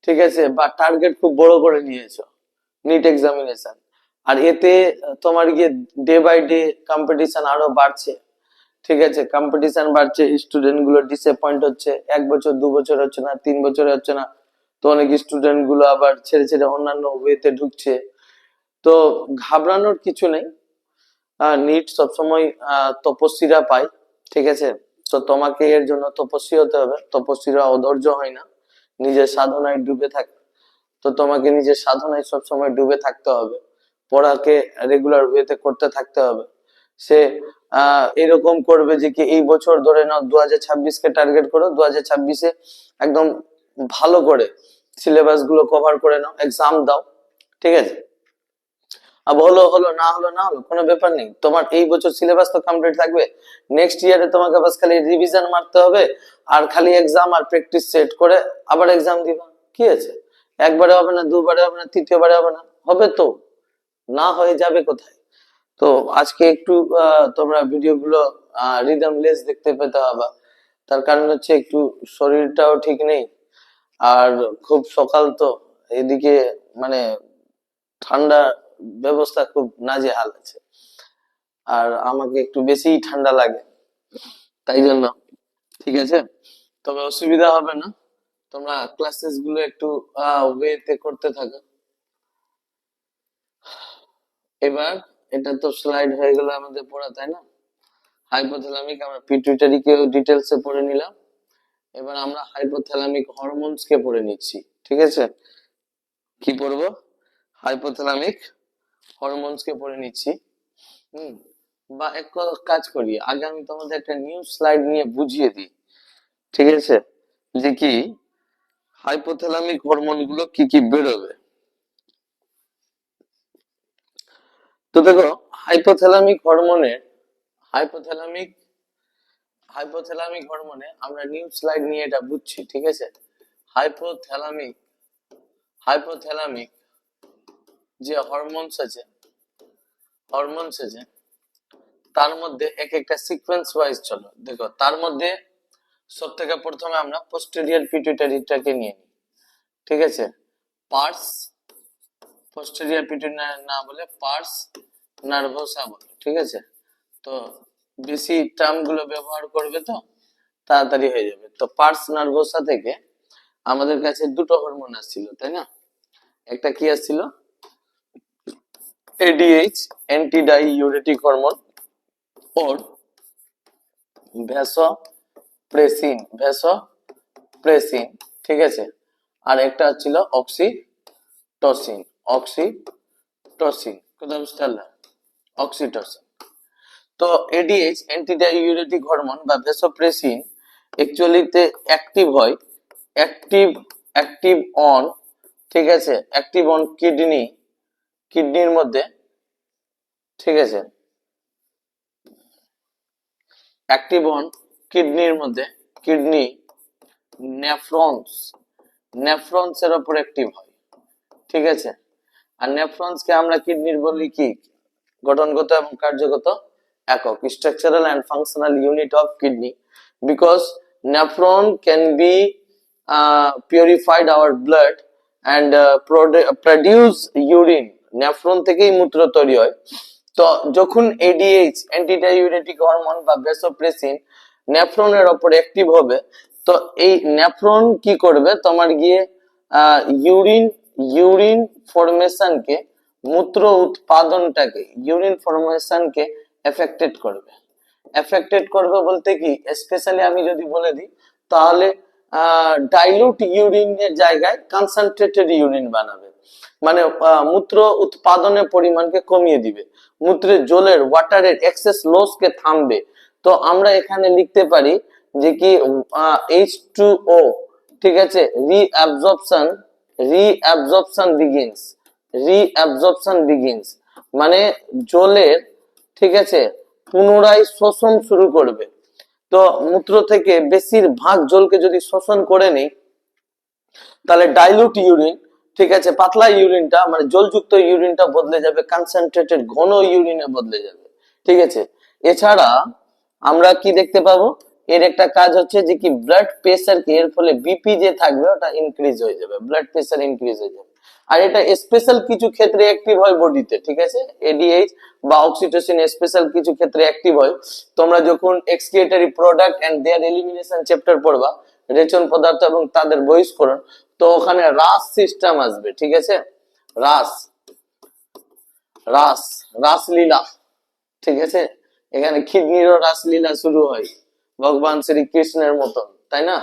ঠিক আছে, বা টার্গেট খুব বড় করে নিয়েছো, নিট এক্সামিনেশন, আর এতে তোমার গিয়ে ডে বাই ডে কম্পিটিশন আরো বাড়ছে, ঠিক আছে, কম্পিটিশন বাড়ছে, স্টুডেন্ট গুলো ডিসঅ্যাপয়েন্ট হচ্ছে, 1 বছর 2 বছর হচ্ছে না, 3 বছরে হচ্ছে না, তো অনেক স্টুডেন্ট গুলো আবার ছেড়ে ছেড়ে অন্যান্য ওয়েতে ঢুকছে। তো ঘাবড়ানোর কিছু নেই, নিট সবসময় তপস্বীরা পায়, ঠিক আছে। তো তোমাকে এর জন্য তপস্বী হতে হবে, তপস্বীরা অধৈর্য হয় না, নিজের সাধনায় ডুবে থাকে। তো তোমাকে নিজের সাধনায় সবসময় ডুবে থাকতে হবে, পড়াকে রেগুলার ওয়েতে করতে থাকতে হবে। সে এরকম করবে যে কি এই বছর ধরে নাও 2026 কে টার্গেট করো, 2026-এ একদম ভালো করে সিলেবাস গুলো কভার করে নাও, এক্সাম দাও, ঠিক আছে। अब হলো হলো, না হলো না হলো, কোনো ব্যাপার নেই। তোমার এই বছর সিলেবাস তো কমপ্লিট থাকবে, নেক্সট ইয়ারে তোমাকে বাস খালি রিভিশন মারতে হবে, আর খালি এক্সাম আর প্র্যাকটিস সেট করে আবার এক্সাম দিবা। কি আছে, একবারে হবে না, দুবারে হবে না, তৃতীয়বারে হবে না, হবে তো, না হয়ে যাবে কোথায়? তো আজকে একটু তোমরা ভিডিওগুলো রিদমলেস দেখতে পেতে হবে। তার কারণ হচ্ছে একটু শরীরটাও ঠিক নেই, আর খুব সকাল তো, এদিকে মানে ঠান্ডা ব্যবস্থা খুব নাজেহাল আছে, আর আমাকে একটু বেশিই ঠান্ডা লাগে, তাই জন্য। ঠিক আছে, তবে অসুবিধা হবে না, তোমরা ক্লাসেস গুলো একটু ওয়েতে করতে থাকো। এবার এটা তো স্লাইড হয়ে গেল আমাদের পড়া, তাই না? হাইপোথ্যালামিক আমরা পিটুইটারি কে ডিটেলস এ পড়ে নিলাম। এবার আমরা হাইপোথ্যালামিক হরমোনস কে পড়ে নিচ্ছি। ঠিক আছে, কি পড়বো? হাইপোথ্যালামিক হরমোনস কে পড়ে নিচ্ছি। হুম, বা এক কাজ করি, আগে আমি তোমাদের একটা নিউ স্লাইড নিয়ে বুঝিয়ে দিই। ঠিক আছে, যে কি হাইপোথ্যালামিক হরমোন গুলো কি কি বেরোবে। তো দেখো, হাইপোথ্যালামিক হরমোনের হাইপোথ্যালামিক হাইপোথ্যালামিক হরমোনে আমরা নিউ স্লাইড নিয়ে এটা বুঝছি। ঠিক আছে, হাইপোথ্যালামিক হাইপোথ্যালামিক যে হরমোনস আছে তার মধ্যে এক একটা সিকোয়েন্স ওয়াইজ চলো দেখো। তার মধ্যে সব থেকে প্রথমে আমরা পোস্টেরিয়র পিটুইটারিটাকে নিয়ে নিই। ঠিক আছে, পার্স পোস্টেরিয়র পিটুইটারি না বলে পার্স নার্ভোসা বলো। ঠিক আছে, তো বেশি টার্ম গুলো ব্যবহার করবে তো তাড়াতাড়ি হয়ে যাবে। তো পার্স নার্ভোসা থেকে আমাদের কাছে দুটো হরমোন আসছিল, তাই না? একটা কি আসছিল? এডিএইচ, অ্যান্টি ডাইইউরেটিক হরমোন, ওর ভ্যাসোপ্রেসিন। ঠিক আছে, আর একটা ছিল অক্সিটোসিন। কথা বুঝতে পারলাম? অক্সিটোসিন। তো এডিএইচ, অ্যান্টি ডাইইউরেটিক হরমোন বা ভ্যাসোপ্রেসিন অ্যাকচুয়ালিতে অ্যাক্টিভ হয়, অ্যাক্টিভ অ্যাক্টিভ অন ঠিক আছে, অ্যাক্টিভ অন কিডনির মধ্যে। ঠিক আছে, অ্যাক্টিভ অন কিডনির মধ্যে, কিডনি নেফ্রন্স এর উপর অ্যাক্টিভ হয়। ঠিক আছে, আর নেফ্রন্স কে আমরা কিডনির বলি কি? গঠনগত এবং কার্যগত একক, structural and functional unit of kidney, because nephron can be purified our blood and produce urine. Nephron থেকেই মূত্র তৈরি হয়। তো যখন এডিএইচ, অ্যান্টি ডাইউরেটিক হরমোন বা ভ্যাসোপ্রেসিন নেফ্রনের উপর অ্যাক্টিভ হবে, তো এই নেফ্রন কি করবে? তোমার গিয়ে ইউরিন ইউরিন ফরমেশনকে, মূত্র উৎপাদনটাকে, ইউরিন ফরমেশনকে এফেক্টেড করবে বলতে কি, স্পেশালি আমি যদি বলে দিই তাহলে ডাইলুট ইউরিনের জায়গায় কনসেন্ট্রেটেড ইউরিন বানাবে, মানে মূত্র উৎপাদনের পরিমাণকে কমিয়ে দিবে, মূত্রের জলের ওয়াটারের এক্সেস লস কে থামবে। তো আমরা এখানে লিখতে পারি যে কি H2O, ঠিক আছে, রিঅ্যাবজর্পশন বিগিনস, মানে জলের, ঠিক আছে, পুনরায় শোষণ শুরু করবে। তো মূত্র থেকে বেশিরভাগ জলকে যদি শোষণ করে নেই, তাহলে ডাইলুট ইউরিন, ঠিক আছে, পাতলা ইউরিনটা মানে জলযুক্ত ইউরিনটা বদলে যাবে কনসেন্ট্রেটেড ঘন ইউরিনে বদলে যাবে। ঠিক আছে, এছাড়া আমরা কি দেখতে পাবো? এর একটা কাজ হচ্ছে যে কি ব্লাড প্রেসার কে, এর ফলে বিপি যে থাকবে ওটা ইনক্রিজ হয়ে যাবে, ব্লাড প্রেসার ইনক্রিজ হয়ে যাবে। আর এটা স্পেশাল কিছু ক্ষেত্রে অ্যাক্টিভ হয় বডিতে। ঠিক আছে, এডিএইচ বা অক্সিটোসিন স্পেশাল কিছু ক্ষেত্রে অ্যাক্টিভ হয়। তোমরা যখন excretory product and their elimination chapter পড়বা, রেচন পদার্থ এবং তাদের বহিষ্করণ, তো ওখানে রাস সিস্টেম আসবে। ঠিক আছে, রাস রাস রাসলীলা। ঠিক আছে, এখানে কিডনিরও রাসলীলা শুরু হয় ভগবান শ্রীকৃষ্ণের মতন, তাই না?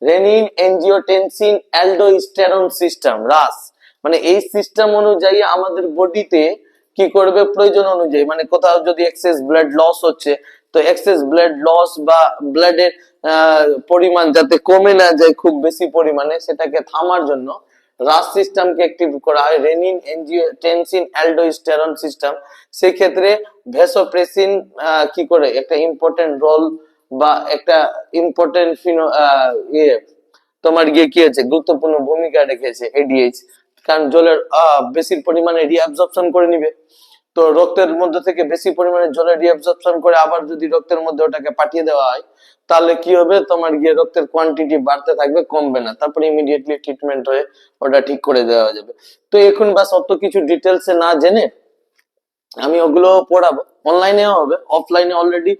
রেনিন এনজিওটেনসিন অ্যালডোস্টেরন সিস্টেম, রাস, মানে এই সিস্টেম অনুযায়ী আমাদের বডিতে কি করবে? প্রয়োজন অনুযায়ী, মানে কোথাও যদি এক্সেস ব্লাড লস হচ্ছে, তো এক্সেস ব্লাড লস বা ব্লাডের পরিমাণ যাতে কমে না যায় খুব বেশি পরিমাণে, সেটাকে থামার জন্য রাস সিস্টেমকে অ্যাক্টিভ করা হয়, রেনিন এনজিওটেনসিন অ্যালডোস্টেরন সিস্টেম। সেই ক্ষেত্রে ভ্যাসোপ্রেসিন কি করে একটা ইম্পর্টেন্ট রোল বা একটা ইম্পর্টেন্ট তোমার গিয়ে কি আছে, গুরুত্বপূর্ণ ভূমিকা রেখেছে এডিএইচ কারণ জলের বেশি পরিমাণে রিঅ্যাবজর্পশন করে নিবে। তো রক্তের মধ্যে থেকে বেশি পরিমাণে জলের রিঅ্যাবজর্পশন করে আবার যদি রক্তের মধ্যে ওটাকে পাঠিয়ে দেওয়া হয়, তাহলে কি হবে, তোমার গিয়ে রক্তের কোয়ান্টিটি বাড়তে থাকবে, কমবে না, তারপরে ইমিডিয়েটলি ট্রিটমেন্ট হয়ে ওটা ঠিক করে দেওয়া যাবে। তো এখন বাস অত কিছু ডিটেলসে না জেনে আমি ওগুলো পড়াবো, অনলাইনেও হবে, অফলাইনে অলরেডি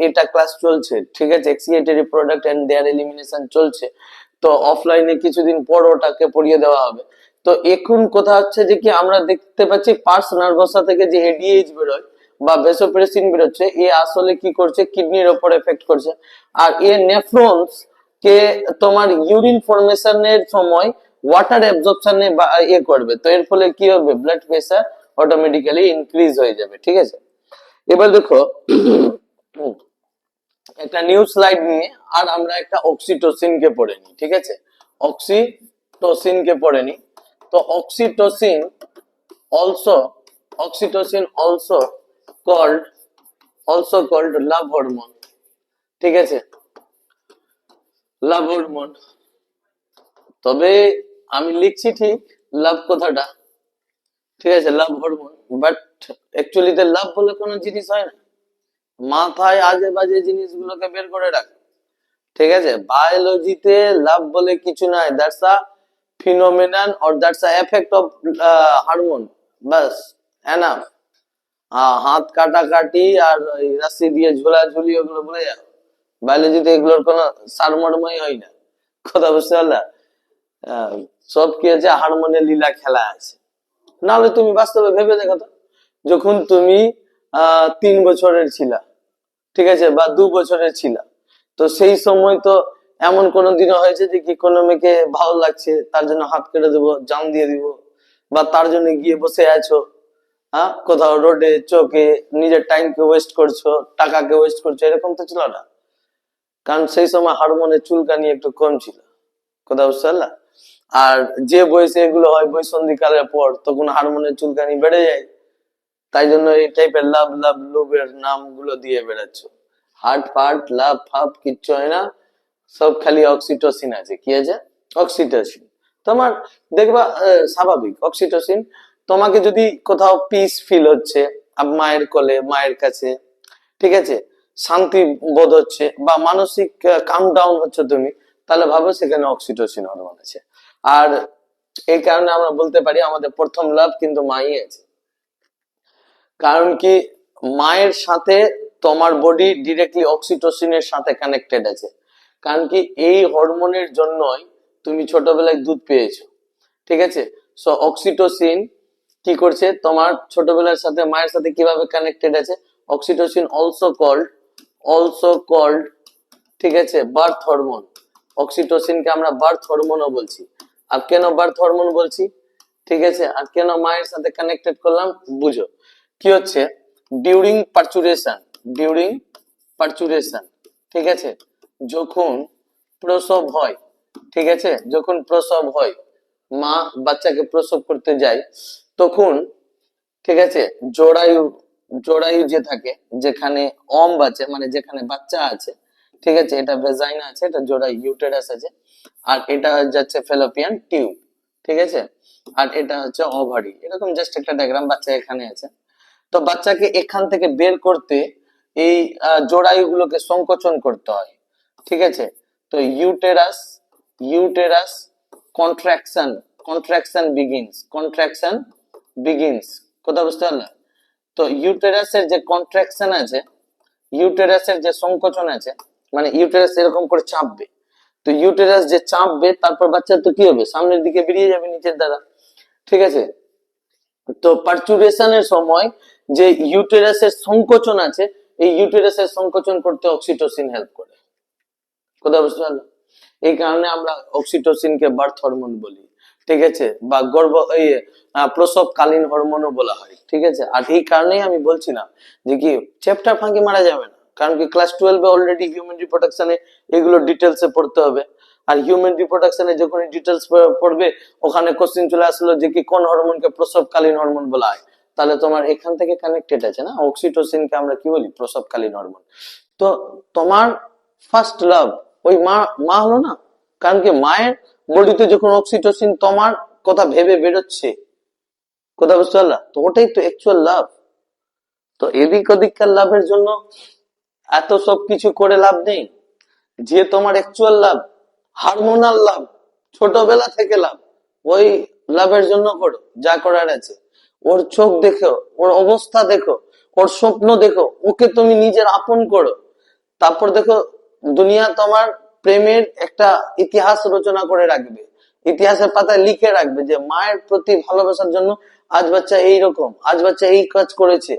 এটা ক্লাস চলছে, ঠিক আছে, এক্সিয়েটরি প্রোডাক্ট এন্ড দেয়ার এলিমিনেশন চলছে। তো অফলাইনে কিছুদিন পর ওটাকে পড়িয়ে দেওয়া হবে। তো এখন কথা হচ্ছে যে কি আমরা দেখতে পাচ্ছি পার্স নার্ভাসা থেকে যে এডিএইচ বেরোয় বা ভেসোপ্রেসিন বেরোচ্ছে, এ আসলে কি করছে, কিডনির উপর এফেক্ট করছে। আর এ নেফ্রনস কে তোমার ইউরিন ফরমেশনের সময় ওয়াটার অ্যাবজর্পশনে করবে। তো এর ফলে কি হবে, ব্লাড প্রেসার অটোমেটিক্যালি ইনক্রিজ হয়ে যাবে, ঠিক আছে। এবার দেখো একটা নিউ স্লাইড নিয়ে আর আমরা একটা অক্সিটোসিন কে পড়ে নিই, ঠিক আছে, অক্সিটোসিন কে পড়ে নিই। তো অলসো অক্সিটোসিন অলসো কল্ড লাভ হরমোন, ঠিক আছে, লাভ হরমোন। তবে আমি লিখছি ঠিক লাভ কথাটা, ঠিক আছে, লাভ হরমোন, বাট অ্যাকচুয়ালিতে লাভ বলে কোনো জিনিস হয় না, মাথায় আজে বাজে জিনিসগুলোকে বের করে রাখ, ঠিক আছে। বায়োলজিতে লাভ বলে কিছু নাই, that's a ফিনোমেনন or that's a effect of hormone, bus, enough. হাত কাটাকাটি আর ওই রাশি দিয়ে ঝোলাঝুলি ওগুলো বলে যাও, বায়োলজিতে এগুলোর কোনো সারমর্মই হয় না, কথা বুঝতে পারলা। আহ, সব কি আছে, হারমোনের লীলা খেলা আছে। নাহলে তুমি বাস্তবে ভেবে দেখো তো, যখন তুমি 3 বছরের ছিলা, ঠিক আছে, বা 2 বছরের ছিলা, তো সেই সময় তো এমন কোনো দিনও হয়েছে যে কি কোনো মেয়েকে ভালো লাগছে, তার জন্য হাত কেটে দেবো, জান দিয়ে দিব, বা তার জন্য গিয়ে বসে আছো, কোথাও রোডে চোখে, নিজের টাইমকে ওয়েস্ট করছো, টাকাকে ওয়েস্ট করছো, এরকম তো ছিল না, কারণ সেই সময় হরমোনের চুলকানি একটু কম ছিল, কথা বুঝতে পারলা। আর যে বয়সে এগুলো হয় বয়সন্ধিকালের পর, তখন হারমোনের চুলকানি বেড়ে যায়, তাই জন্য এই টাইপের লাভ লাভ লোভের নামগুলো দিয়ে বেড়াচ্ছ। হার্ট ফার্ট লাভ ফাভ কিচ্ছু হয় না, সব খালি অক্সিটোসিন আছে। কি আছে, অক্সিটোসিন। তোমার দেখবা স্বাভাবিক অক্সিটোসিন, তোমাকে যদি কোথাও পিস ফিল হচ্ছে, মায়ের কোলে মায়ের কাছে, ঠিক আছে, শান্তি বোধ হচ্ছে বা মানসিক কাম ডাউন হচ্ছে তুমি, তাহলে ভাবো সেখানে অক্সিটোসিন হরমোন আছে। আর এই কারণে আমরা বলতে পারি আমাদের প্রথম লাভ কিন্তু মাই আছে। কারণ কি, মায়ের সাথে তোমার বডি ডিরেক্টলি অক্সিটোসিনের সাথে কানেক্টেড আছে। কারণ কি, এই হরমোনের জন্যই তুমি ছোটবেলায় দুধ পেয়েছো, ঠিক আছে। সো অক্সিটোসিন কি করছে, তোমার ছোটবেলার সাথে মায়ের সাথে কিভাবে কানেক্টেড আছে, অক্সিটোসিন অলসো কল্ড, ঠিক আছে, বার্থ হরমোন। অক্সিটোসিনকে আমরা বার্থ হরমোনও বলছি। আর কেন বার্থ হরমোন বলছি, ঠিক আছে, আর কেন মায়ের সাথে কানেক্টেড করলাম, বুঝো। কি হচ্ছে, ডিউরিং পারচুরেশন, ঠিক আছে, যখন প্রসব হয়, ঠিক আছে, যখন প্রসব হয়, মা বাচ্চাকে প্রসব করতে যায়, তখন, ঠিক আছে, জরায়ু জরায়ু যে থাকে, যেখানে আছে, মানে যেখানে বাচ্চা আছে, ঠিক আছে, এটা ভেজাইনা আছে, এটা জরায়ু, ইউটেরাস আছে, আর এটা যাচ্ছে ফেলোপিয়ান টিউব, ঠিক আছে, আর এটা হচ্ছে ওভারি। এরকম জাস্ট একটা ডায়াগ্রাম, বাচ্চা এখানে আছে। তো বাচ্চাকে এখান থেকে বের করতে এই জরায়ুগুলোকে সংকোচন করতে হয়, ঠিক আছে। তো ইউটেরাস কন্ট্রাকশন কন্ট্রাকশন বিগিনস, কথা বুঝতে পারলে। তো ইউটেরাসের যে কন্ট্রাকশন আছে, ইউটেরাসের যে সংকোচন আছে, মানে ইউটেরাস এরকম করে চাপবে, তো ইউটেরাস যে চাপবে, তারপর বাচ্চা তো কি হবে, সামনের দিকে বেরিয়ে যাবে নিচের দ্বারা, ঠিক আছে। তো পার্চুরেশনের সময় যে ইউটেরাসের সংকোচন আছে, এই ইউটেরাসের সংকোচন করতে অক্সিটোসিন হেল্প করে, কথা বুঝতে পারলো। এই কারণে আমরা অক্সিটোসিনকে বার্থ হরমোন বলি, ঠিক আছে, বা এই প্রসবকালীন হরমোনও বলা হয়, ঠিক আছে। আর এই কারণেই আমি বলছিলাম যে কি চ্যাপ্টার ফাঁকি মারা যাবে না, কারণ কি ক্লাস 12 অলরেডি হিউম্যান রিপ্রোডাকশনে এগুলো ডিটেলসে পড়তে হবে। আর হিউম্যান রিপ্রোডাকশনে যখন ডিটেলস পড়বে, ওখানে কোশ্চেন চলে আসলো যে কি কোন হরমোনকে প্রসবকালীন হরমোন বলা হয়, তাহলে তোমার এখান থেকে কানেক্টেড আছে না, অক্সিটোসিনকে আমরা কি বলি, প্রসবকালীন হরমোন। তো তোমার ফার্স্ট লাভ ওই মা মা হলো না, কারণ কি মায়ের বডিতে যখন অক্সিটোসিন তোমার কথা ভেবে বেরোচ্ছে, কথা বুঝতে পারলা? তো ওটাই তো অ্যাকচুয়াল লাভ। তো এদিক ওদিককার লাভের জন্য এত সব কিছু করে লাভ নেই। যে তোমার অ্যাকচুয়াল লাভ, হারমোনাল লাভ, ছোটবেলা থেকে লাভ, ওই লাভের জন্য করো যা করার আছে। ওর চোখ দেখো, ওর অবস্থা দেখো, ওর স্বপ্ন দেখো, ওকে তুমি নিজের আপন করো। তারপর দেখো দুনিয়া তোমার প্রেমের একটা ইতিহাস রচনা করে রাখবে, ইতিহাসের পাতায় লিখে রাখবে যে মায়ের প্রতি ভালোবাসার জন্য আজ বাচ্চা এইরকম, আজ বাচ্চা এই কাজ করেছে।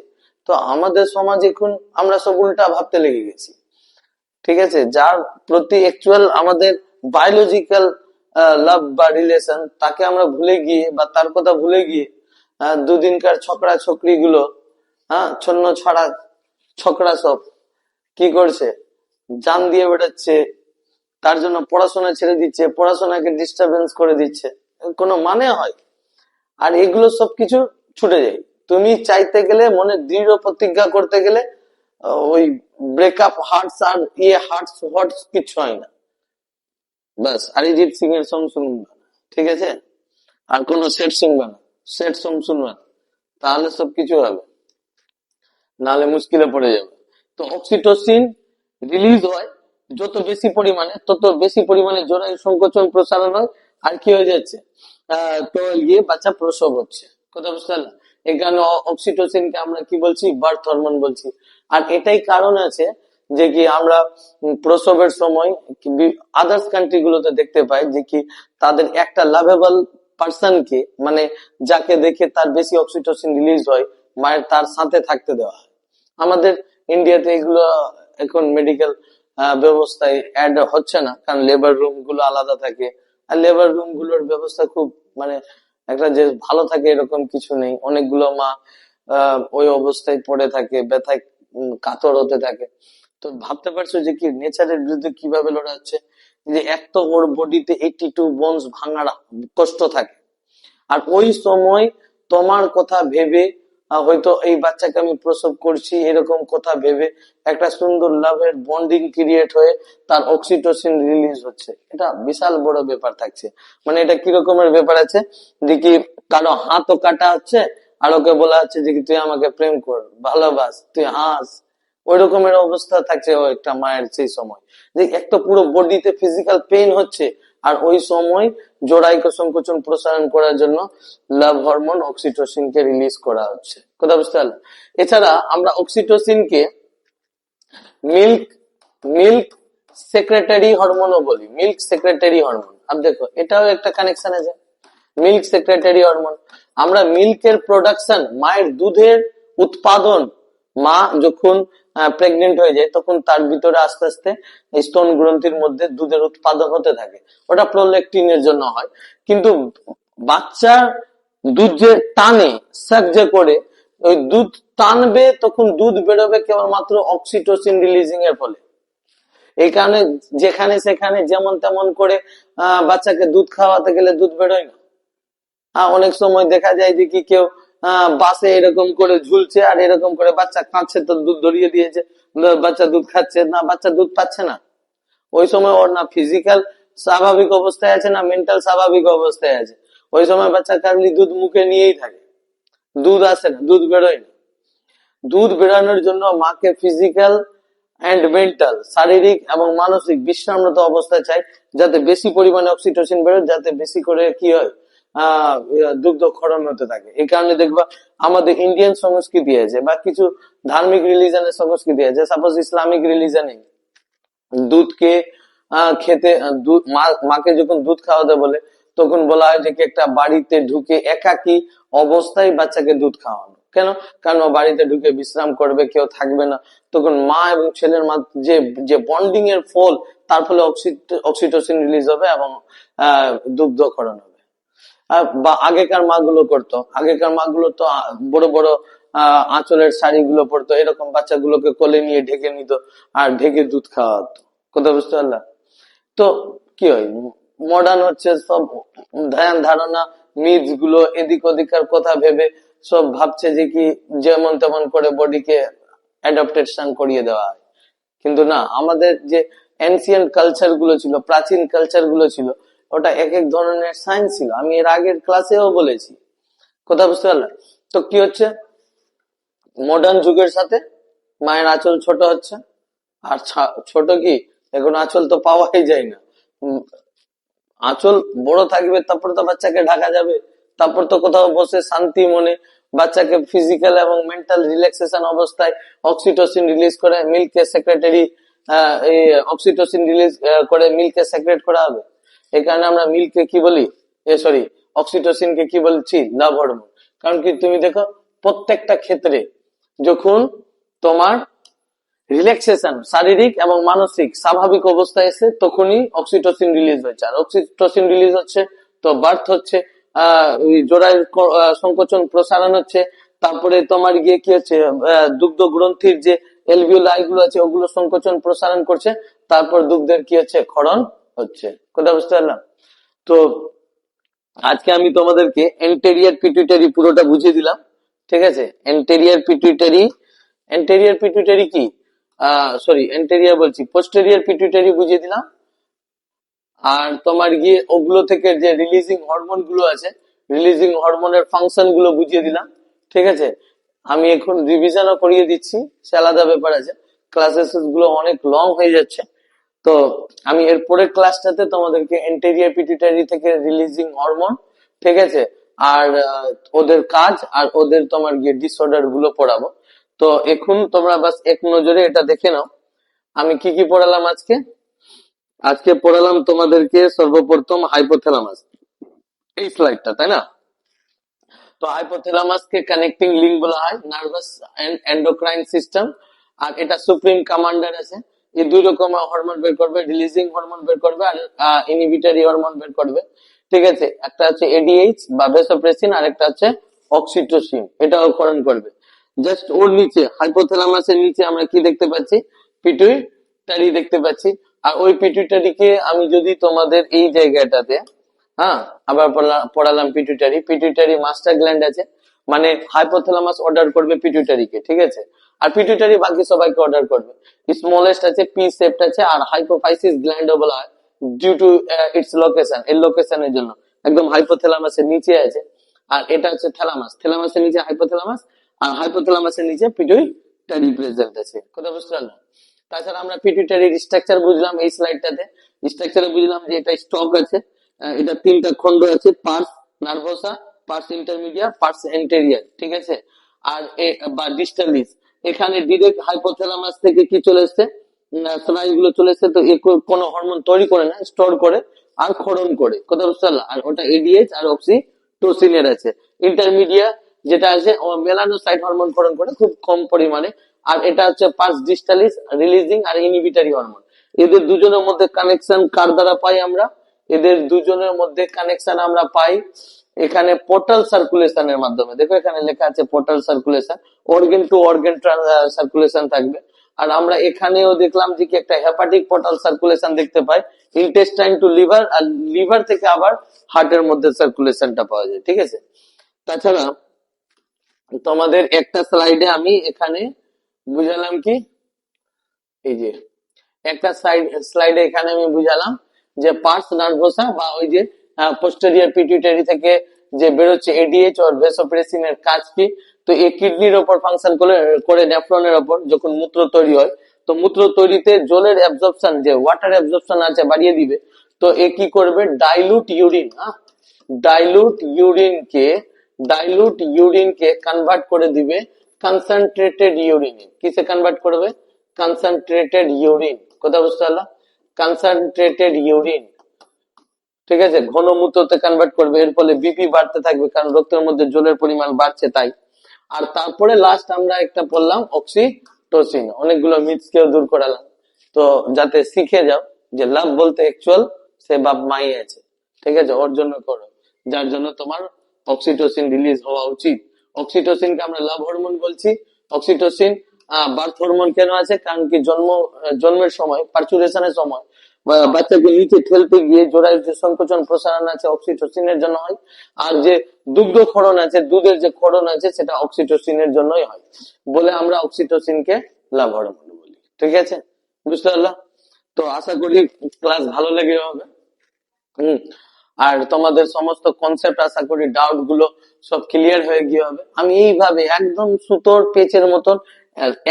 তো আমাদের সমাজ এখন আমরা সব উল্টা ভাবতে লেগে গেছি, ঠিক আছে? যার প্রতি অ্যাকচুয়াল আমাদের বায়োলজিক্যাল লাভ বা রিলেশন, তাকে আমরা ভুলে গিয়ে বা তার কথা ভুলে গিয়ে দুদিনকার ছকরা ছকরি গুলো, ছন্ন ছড়া ছকরা সব কি করছে, জান দিয়ে বেড়াচ্ছে, তার জন্য পড়াশোনা ছেড়ে দিচ্ছে, পড়াশোনাকে ডিস্টারবেন্স করে দিচ্ছে। কোনো মানে হয়? আর এগুলো সবকিছু ছুটে যায়। তুমি চাইতে গেলে, মনে দৃঢ় প্রতিজ্ঞা করতে গেলে ওই ব্রেকআপ হার্টস আর হার্টস হটস কিছু হয় না। বাস অরিজিৎ সিং এর সং শুনবা, ঠিক আছে? আর কোন সেট শুনবা না, সেট সং শুনবা না, তাহলে সবকিছু হবে, নাহলে মুশকিলে পড়ে যাবে। তো অক্সিটোসিন রিলিজ হয় যত বেশি পরিমাণে, তত বেশি পরিমাণে জরায়ু সংকোচন প্রসারণ হয়, আর কি হয়ে যাচ্ছে, তো গিয়ে বাচ্চা প্রসব হচ্ছে। কথা বুঝতে পারলাম? এই কারণে অক্সিটোসিনকে আমরা কি বলছি, বার্থ হরমোন বলছি। আর এটাই কারণ আছে যে কি আমরা প্রসবের সময় আদার্স কান্ট্রি গুলোতে দেখতে পাই যে কি তাদের একটা লাভেবল পার্সনকে, মানে যাকে দেখে তার বেশি অক্সিটোসিন রিলিজ হয়, মায়ের তার সাথে থাকতে দেওয়া হয়। আমাদের ইন্ডিয়াতে এগুলো এখন মেডিকেল ব্যবস্থায় অ্যাড হচ্ছে না, কারণ লেবার রুম গুলো আলাদা থাকে। আর লেবার রুম গুলোর ব্যবস্থা খুব মানে একটা যে ভালো থাকে এরকম কিছু নেই। অনেকগুলো মা ওই অবস্থায় পড়ে থাকে, ব্যথায় কাতর হতে থাকে। তো ভাবতে পারছো যে কি নেচারের বিরুদ্ধে কিভাবে লড়া হচ্ছে। যে এক তো ওর বডিতে 82 বোনস ভাঙার কষ্ট থাকে, আর ওই সময় তোমার কথা ভেবে হয়তো এই বাচ্চাকে আমি প্রসব করছি এরকম কথা ভেবে একটা সুন্দর লাভের বন্ডিং ক্রিয়েট হয়ে তার অক্সিটোসিন রিলিজ হচ্ছে। এটা বিশাল বড় ব্যাপার থাকছে। মানে এটা কি রকমের ব্যাপার আছে যে কি কারো হাতও কাটা হচ্ছে, আর ওকে বলা হচ্ছে যে কি তুই আমাকে প্রেম কর, ভালোবাস, তুই হাস। ওই রকমের অবস্থা থাকছে ও একটা মায়ের সেই সময়, যে একটা পুরো বডিতে ফিজিক্যাল পেইন হচ্ছে, আর ওই সময় জোড়াইক সংকোচন প্রসারণ করার জন্য লাভ হরমোন অক্সিটোসিনকে রিলিজ করা হচ্ছে। কথা বুঝতে পারলাম? এছাড়া আমরা অক্সিটোসিনকে মিল্ক মিল্ক সেক্রেটারি হরমোনও বলি, মিল্ক সেক্রেটারি হরমোন। আর দেখো এটাও একটা কানেকশন আছে, মিল্ক সেক্রেটারি হরমোন। আমরা মিল্কের প্রোডাকশন, মায়ের দুধের উৎপাদন, মা যখন প্রেগনেন্ট হয়ে যায় তখন তার ভিতরে আস্তে আস্তে স্তন গ্রন্থির মধ্যে দুধের উৎপাদন হতে থাকে। ওটা প্রোল্যাকটিনের জন্য হয়। কিন্তু বাচ্চার দুধ যে টানে, সাক যে করে, ওই দুধ টানবে তখন দুধ বেরোবে কেবলমাত্র অক্সিটোসিন রিলিজিং এর ফলে। এই কারণে যেখানে সেখানে যেমন তেমন করে বাচ্চাকে দুধ খাওয়াতে গেলে দুধ বেরোয় না। অনেক সময় দেখা যায় যে কি কেউ বাসে এরকম করে ঝুলছে আর এরকম করে বাচ্চা কাঁদছে, তো দুধ ধরিয়ে দিয়েছে, বাচ্চা দুধ খাচ্ছে না, বাচ্চা দুধ পাচ্ছে না। ওই সময় ওর না ফিজিক্যাল স্বাভাবিক অবস্থায় আছে, না মেন্টাল স্বাভাবিক অবস্থায় আছে। ওই সময় বাচ্চা কাঁদলে দুধ মুখে নিয়েই থাকে, দুধ আসে না, দুধ বেরোয় না। দুধ বেরোনোর জন্য মাকে ফিজিক্যাল এন্ড মেন্টাল, শারীরিক এবং মানসিক বিশ্রামরত অবস্থায় চাই, যাতে বেশি পরিমাণে অক্সিটোসিন বেরোয়, যাতে বেশি করে কি হয়, দুগ্ধ ক্ষরণ হতে থাকে। এই কারণে দেখবা আমাদের ইন্ডিয়ান সংস্কৃতি আছে বা কিছু ধার্মিক রিলিজনের সংস্কৃতি আছে, সাপোজ ইসলামিক রিলিজনে দুধকে খেতে, মাকে যখন দুধ খাওয়াতে বলে তখন বলা হয় যে কি একটা বাড়িতে ঢুকে একাকী অবস্থায় বাচ্চাকে দুধ খাওয়ানো। কেন? কারণ ও বাড়িতে ঢুকে বিশ্রাম করবে, কেউ থাকবে না, তখন মা এবং ছেলের যে যে বন্ডিং এর ফল, তার ফলে অক্সিটোসিন রিলিজ হবে এবং দুগ্ধক্ষরণ হবে। বা আগেকার মা গুলো করতো, আগেকার মা গুলো তো বড় বড় আঁচলের শাড়ি গুলো পরতো, এরকম বাচ্চাগুলোকে কোলে নিয়ে ঢেকে নিত আর ঢেকে দুধ খাওয়াতো। কথা বুঝতে পারলাম? তো কি হয়, মডার্ন হচ্ছে সব, ধ্যান ধারণা মিথ গুলো এদিক ওদিকার কথা ভেবে সব ভাবছে যে কি যেমন তেমন করে বডিকে অ্যাডাপ্টেশন করিয়ে দেওয়া হয়। কিন্তু না, আমাদের যে এনসিয়েন্ট কালচার গুলো ছিল, প্রাচীন কালচার গুলো ছিল, ওটা এক এক ধরনের সাইন ছিল, আমি এর আগের ক্লাসেও বলেছি। কথা বুঝতে পারলে? তো কি হচ্ছে, মডার্ন যুগের সাথে মায়ের আঁচল ছোট হচ্ছে। আর ছোট কি, এখন আঁচল তো পাওয়াই যায় না। আঁচল বড় থাকবে, তারপর তো বাচ্চাকে ঢাকা যাবে, তারপর তো কোথাও বসে শান্তি মনে বাচ্চাকে ফিজিক্যাল এবং মেন্টাল রিল্যাক্সেশন অবস্থায় অক্সিটোসিন রিলিজ করে মিল্ককে সেক্রেটারি এই অক্সিটোসিন রিলিজ করে মিল্ককে সেক্রেট করা হবে। এই কারণে আমরা মিল্ককে কি বলি, সরি, অক্সিটোসিনকে কি বলছি, লাভ হরমোন। কারণ কি তুমি দেখো, প্রত্যেকটা ক্ষেত্রে যখন তোমার রিল্যাক্সেশন, শারীরিক এবং মানসিক স্বাভাবিক অবস্থায় এসে তখনই অক্সিটোসিন রিলিজ হচ্ছে। আর অক্সিটোসিন রিলিজ হচ্ছে তো বার্থ হচ্ছে, জোড়ায় সংকোচন প্রসারণ হচ্ছে। তারপরে তোমার গিয়ে কি হচ্ছে, দুগ্ধ গ্রন্থির যে এলভিওলাই গুলো আছে ওগুলো সংকোচন প্রসারণ করছে। তারপর দুগ্ধের কি হচ্ছে, ক্ষরণ হচ্ছে। কথা বুঝতে পারলাম? তো আজকে আমি তোমাদেরকে এন্টেরিয়ার পিটুইটারি পুরোটা বুঝিয়ে দিলাম। ঠিক আছে, এন্টেরিয়ার পিটুইটারি, এন্টেরিয়ার পিটুইটারি কি, সরি এন্টেরিয়ার বলছি, পোস্টেরিয়ার পিটুইটারি বুঝিয়ে দিলাম। আর তোমার গিয়ে ওগুলো থেকে যে রিলিজিং হরমোন গুলো আছে, রিলিজিং হরমোনের ফাংশন গুলো বুঝিয়ে দিলাম। ঠিক আছে, আমি এখন রিভিশনও করিয়ে দিচ্ছি, সে আলাদা ব্যাপার আছে, ক্লাসেস গুলো অনেক লং হয়ে যাচ্ছে। তো আমি এর পরের ক্লাসটাতে তোমাদেরকে এন্টেরিয়ার পিটুইটারি থেকে রিলিজিং হরমোন, ঠিক আছে, আর ওদের কাজ আর ওদের তোমার গিয়ে ডিসঅর্ডার গুলো পড়াবো। তো এখন তোমরা বাস এক নজরে এটা দেখে নাও আমি কি কি পড়ালাম আজকে। আজকে পড়ালাম তোমাদেরকে সর্বপ্রথম হাইপোথ্যালামাস, এই স্লাইডটা, তাই না? তো হাইপোথ্যালামাস কে কানেক্টিং লিঙ্ক বলা হয়, নার্ভাস এন্ড এন্ডোক্রাইন সিস্টেম। আর এটা সুপ্রিম কমান্ডার আছে, এই দুই রকম হরমোন বের করবে, রিলিজিং হরমোন বের করবে আর ইনহিবিটরি হরমোন বের করবে। ঠিক আছে, একটা হচ্ছে এডিএইচ বা ভেসোপ্রেসিন, আর একটা হচ্ছে অক্সিটোসিন, এটাও ক্ষরণ করবে। জাস্ট ওর নিচে, হাইপোথ্যালামাসের নিচে আমরা কি দেখতে পাচ্ছি, পিটুইটারি দেখতে পাচ্ছি। আর ওই পিটুইটারিকে আমি যদি তোমাদের এই জায়গাটাতে, হ্যাঁ, আবার পড়ালাম পিটুইটারি, পিটুইটারি মাস্টার গ্ল্যান্ড আছে, মানে হাইপোথ্যালামাস অর্ডার করবে পিটুইটারিকে। ঠিক আছে, আর পিটুইটারি বাকি সবাইকে অর্ডার করবে। স্মলেস্ট আছে, পি সেপ্ট আছে, আর হাইপোফাইসিস গ্ল্যান্ডও বলা হয় ডিউ টু ইটস লোকেশন, এর লোকেশনের জন্য একদম হাইপোথ্যালামাসের নিচে আছে। আর এটা হচ্ছে থ্যালামাস, থ্যালামাসের নিচে হাইপোথ্যালামাস, আর হাইপোথ্যালামাসের নিচে পিটুইটারি প্রেজেন্ট আছে। কথা বুঝতে পারলাম? তাছাড়া আমরা পিটুইটারির স্ট্রাকচার বুঝলাম এই স্লাইডটাতে। স্ট্রাকচারে বুঝলাম যে এটা স্টক আছে, এটা তিনটা খন্ড আছে, pars nervosa, pars intermedia, pars anterior. ঠিক আছে, আর বা ডিস্টালিস, এখানে ডিরেক্ট হাইপোথ্যালামাস থেকে কি চলে এসছে, স্নায়ুগুলো চলে এসছে। তো কোনো হরমোন তৈরি করে না, স্টোর করে আর ক্ষরণ করে। কথা বুঝতে পারলাম? আর ওটা এডিএইচ আর অক্সিটোসিনের আছে। ইন্টারমিডিয়া যেটা আছে ও মেলানোসাইট হরমোন ক্ষরণ করে খুব কম পরিমাণে। আর এটা হচ্ছে পার্স ডিস্টালিস, রিলিজিং আর ইনহিবিটরি হরমোন। এদের দুজনের মধ্যে কানেকশন কার দ্বারা পাই আমরা, এদের দুজনের মধ্যে কানেকশন আমরা পাই এখানে পোর্টাল সার্কুলেশনের মাধ্যমে। দেখো এখানে লেখা আছে portal circulation, organ to organ circulation থাকবে। আর আমরা এখানেও দেখলাম যে কি একটা হেপাটিক পোর্টাল সার্কুলেশন দেখতে পাই, ইন্টেস্টাইন টু লিভার, আর লিভার থেকে আবার হার্টের মধ্যে সার্কুলেশনটা পাওয়া যায়। ঠিক আছে, তাছাড়া তোমাদের একটা স্লাইডে আমি এখানে বুঝালাম কি, এই যে একটা স্লাইডে এখানে আমি বুঝালাম যে পার্স নার্ভোসা বা ওই যে পোস্টেরিয়র পিটুইটারি থেকে যে বেরোচ্ছে এডিএইচ আর ভেসোপ্রেসিনের কাজ কি। তো এই কিডনির ওপর ফাংশন করে নেফ্রনের ওপর যখন মূত্র তৈরি হয়, তো মূত্র তৈরিতে জলের অ্যাবজর্পশন, যে ওয়াটার অ্যাবজর্পশন আছে, বাড়িয়ে দিবে। তো এ কি করবে, ডাইলুট ইউরিন, ডাইলুট ইউরিনকে ডাইলুট ইউরিনকে কনভার্ট করে দিবে কনসেন্ট্রেটেড ইউরিনে। কিসে কনভার্ট করবে, কনসেন্ট্রেটেড ইউরিন। কথা বুঝতে পারলাম? কনসেন্ট্রেটেড ইউরিন, ঠিক আছে, ঘন মূত্রতে কনভার্ট করবে। এর ফলে বিপি বাড়তে থাকবে, কারণ রক্তের মধ্যে জলের পরিমাণ বাড়ছে তাই। আর তারপরে লাস্ট আমরা একটা পড়লাম অক্সিটোসিন, অনেকগুলো মিথস কেও দূর করালাম। তো যাতে শিখে যাও যে লাভ বলতে অ্যাকচুয়াল সে বাপ মাই আছে। ঠিক আছে, ওর জন্য করো, যার জন্য তোমার অক্সিটোসিন রিলিজ হওয়া উচিত। অক্সিটোসিনকে আমরা লাভ হরমোন বলছি। অক্সিটোসিন বার্থ হরমোন কেন আছে, কারণ কি জন্মের সময়, পার্চুরেশনের সময় বাচ্চাকে নিচে ঠেলতে গিয়ে জোড়ায় যে সংকোচন প্রসারণ আছে অক্সিটোসিনের জন্য হয়। আর যে দুগ্ধ ক্ষরণ আছে, দুধের যে ক্ষরণ আছে, সেটা অক্সিটোসিনের জন্যই হয় বলে আমরা অক্সিটোসিনকে লাভ হরমোন বলি। ঠিক আছে, বুঝতে পারলাম? তো আশা করি ক্লাস ভালো লেগে হবে। হুম। আর তোমাদের সমস্ত কনসেপ্ট আশা করি ডাউট গুলো সব ক্লিয়ার হয়ে গিয়ে হবে। আমি এইভাবে একদম সুতোর পেচের মতন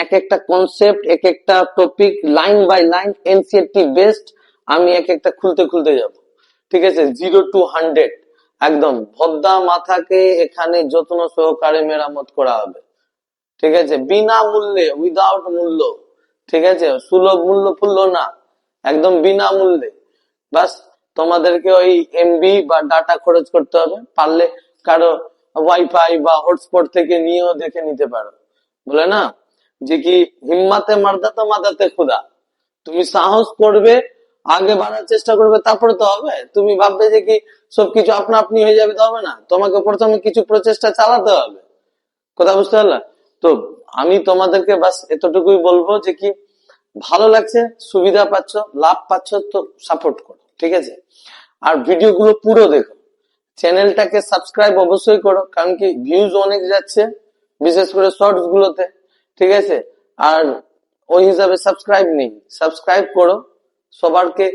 এক একটা কনসেপ্ট, এক একটা topic, line by line NCERT based আমি এক একটা খুলতে খুলতে যাব। ঠিক আছে, 0 to 100 একদম ভদ্দা মাথাকে এখানে যত্ন সহকারে মেরামত করা হবে। ঠিক আছে, বিনামূল্যে, উইদাউট মূল্য। ঠিক আছে, সুলভ মূল্য ফুল্য না, একদম বিনামূল্যে। বাস তোমাদেরকে ওই এমবি বা ডাটা খরচ করতে হবে, পারলে কারো ওয়াইফাই বা হটস্পট থেকে নিয়েও দেখে নিতে পারো। বলে না যে কি, হিম্মাতে মারদা তো মাদাতে খুদা। তুমি সাহস করবে, আগে বাড়ার চেষ্টা করবে, তারপরে তো হবে। তুমি ভাববে যে কি সবকিছু আপনা আপনি হয়ে যাবে, তো হবে না। তোমাকে প্রথমে কিছু প্রচেষ্টা চালাতে হবে। কথা বুঝতে পারলা? তো আমি তোমাদেরকে বাস এতটুকুই বলবো যে কি, ভালো লাগছে, সুবিধা পাচ্ছ, লাভ পাচ্ছ, তো সাপোর্ট করো। ঠিক আছে, আর ভিডিও গুলো পুরো দেখো, চ্যানেলটাকে সাবস্ক্রাইব অবশ্যই করো, কারণ কি ভিউজ অনেক যাচ্ছে, বিশেষ করে শর্টস গুলোতে। ঠিক আছে, আর ওই হিসাবে সাবস্ক্রাইব নেই, সাবস্ক্রাইব করো, সবারকে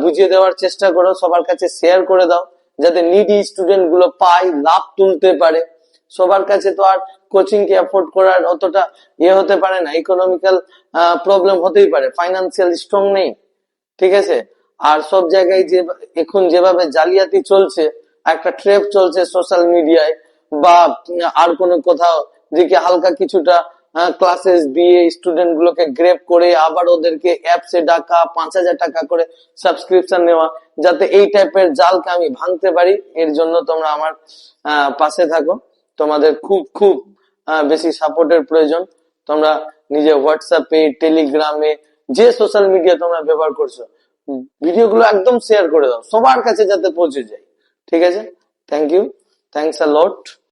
বুঝিয়ে দেওয়ার চেষ্টা করো, সবার কাছে শেয়ার করে দাও, যাতে নিডি স্টুডেন্ট গুলো পায়, লাভ তুলতে পারে। সবার কাছে তো আর কোচিং কে অ্যাফোর্ড করার অতটা হতে পারে না, ইকোনমিক্যাল প্রবলেম হতেই পারে, ফাইন্যান্সিয়াল স্ট্রং নেই। ঠিক আছে, আর সব জায়গায় যে এখন যেভাবে জালিয়াতি চলছে, একটা ট্রেপ চলছে সোশ্যাল মিডিয়ায় বা আর কোনো কোথাও, যে কি হালকা কিছুটা ক্লাসেস দিয়ে স্টুডেন্ট গুলোকে গ্রেপ করে আবার ওদেরকে অ্যাপসে ডাকা, 5,000 টাকা করে সাবস্ক্রিপশন নেওয়া, যাতে এই টাইপের জালকে আমি ভাঙতে পারি। এর জন্য তোমরা আমার পাশে থাকো, তোমাদের খুব খুব বেশি সাপোর্টের প্রয়োজন। তোমরা নিজে হোয়াটসঅ্যাপে, টেলিগ্রামে, যে সোশ্যাল মিডিয়া তোমরা ব্যবহার করছো, ভিডিওগুলো একদম শেয়ার করে দাও সবার কাছে, যাতে পৌঁছে যায়। ঠিক আছে, thank you, thanks a lot.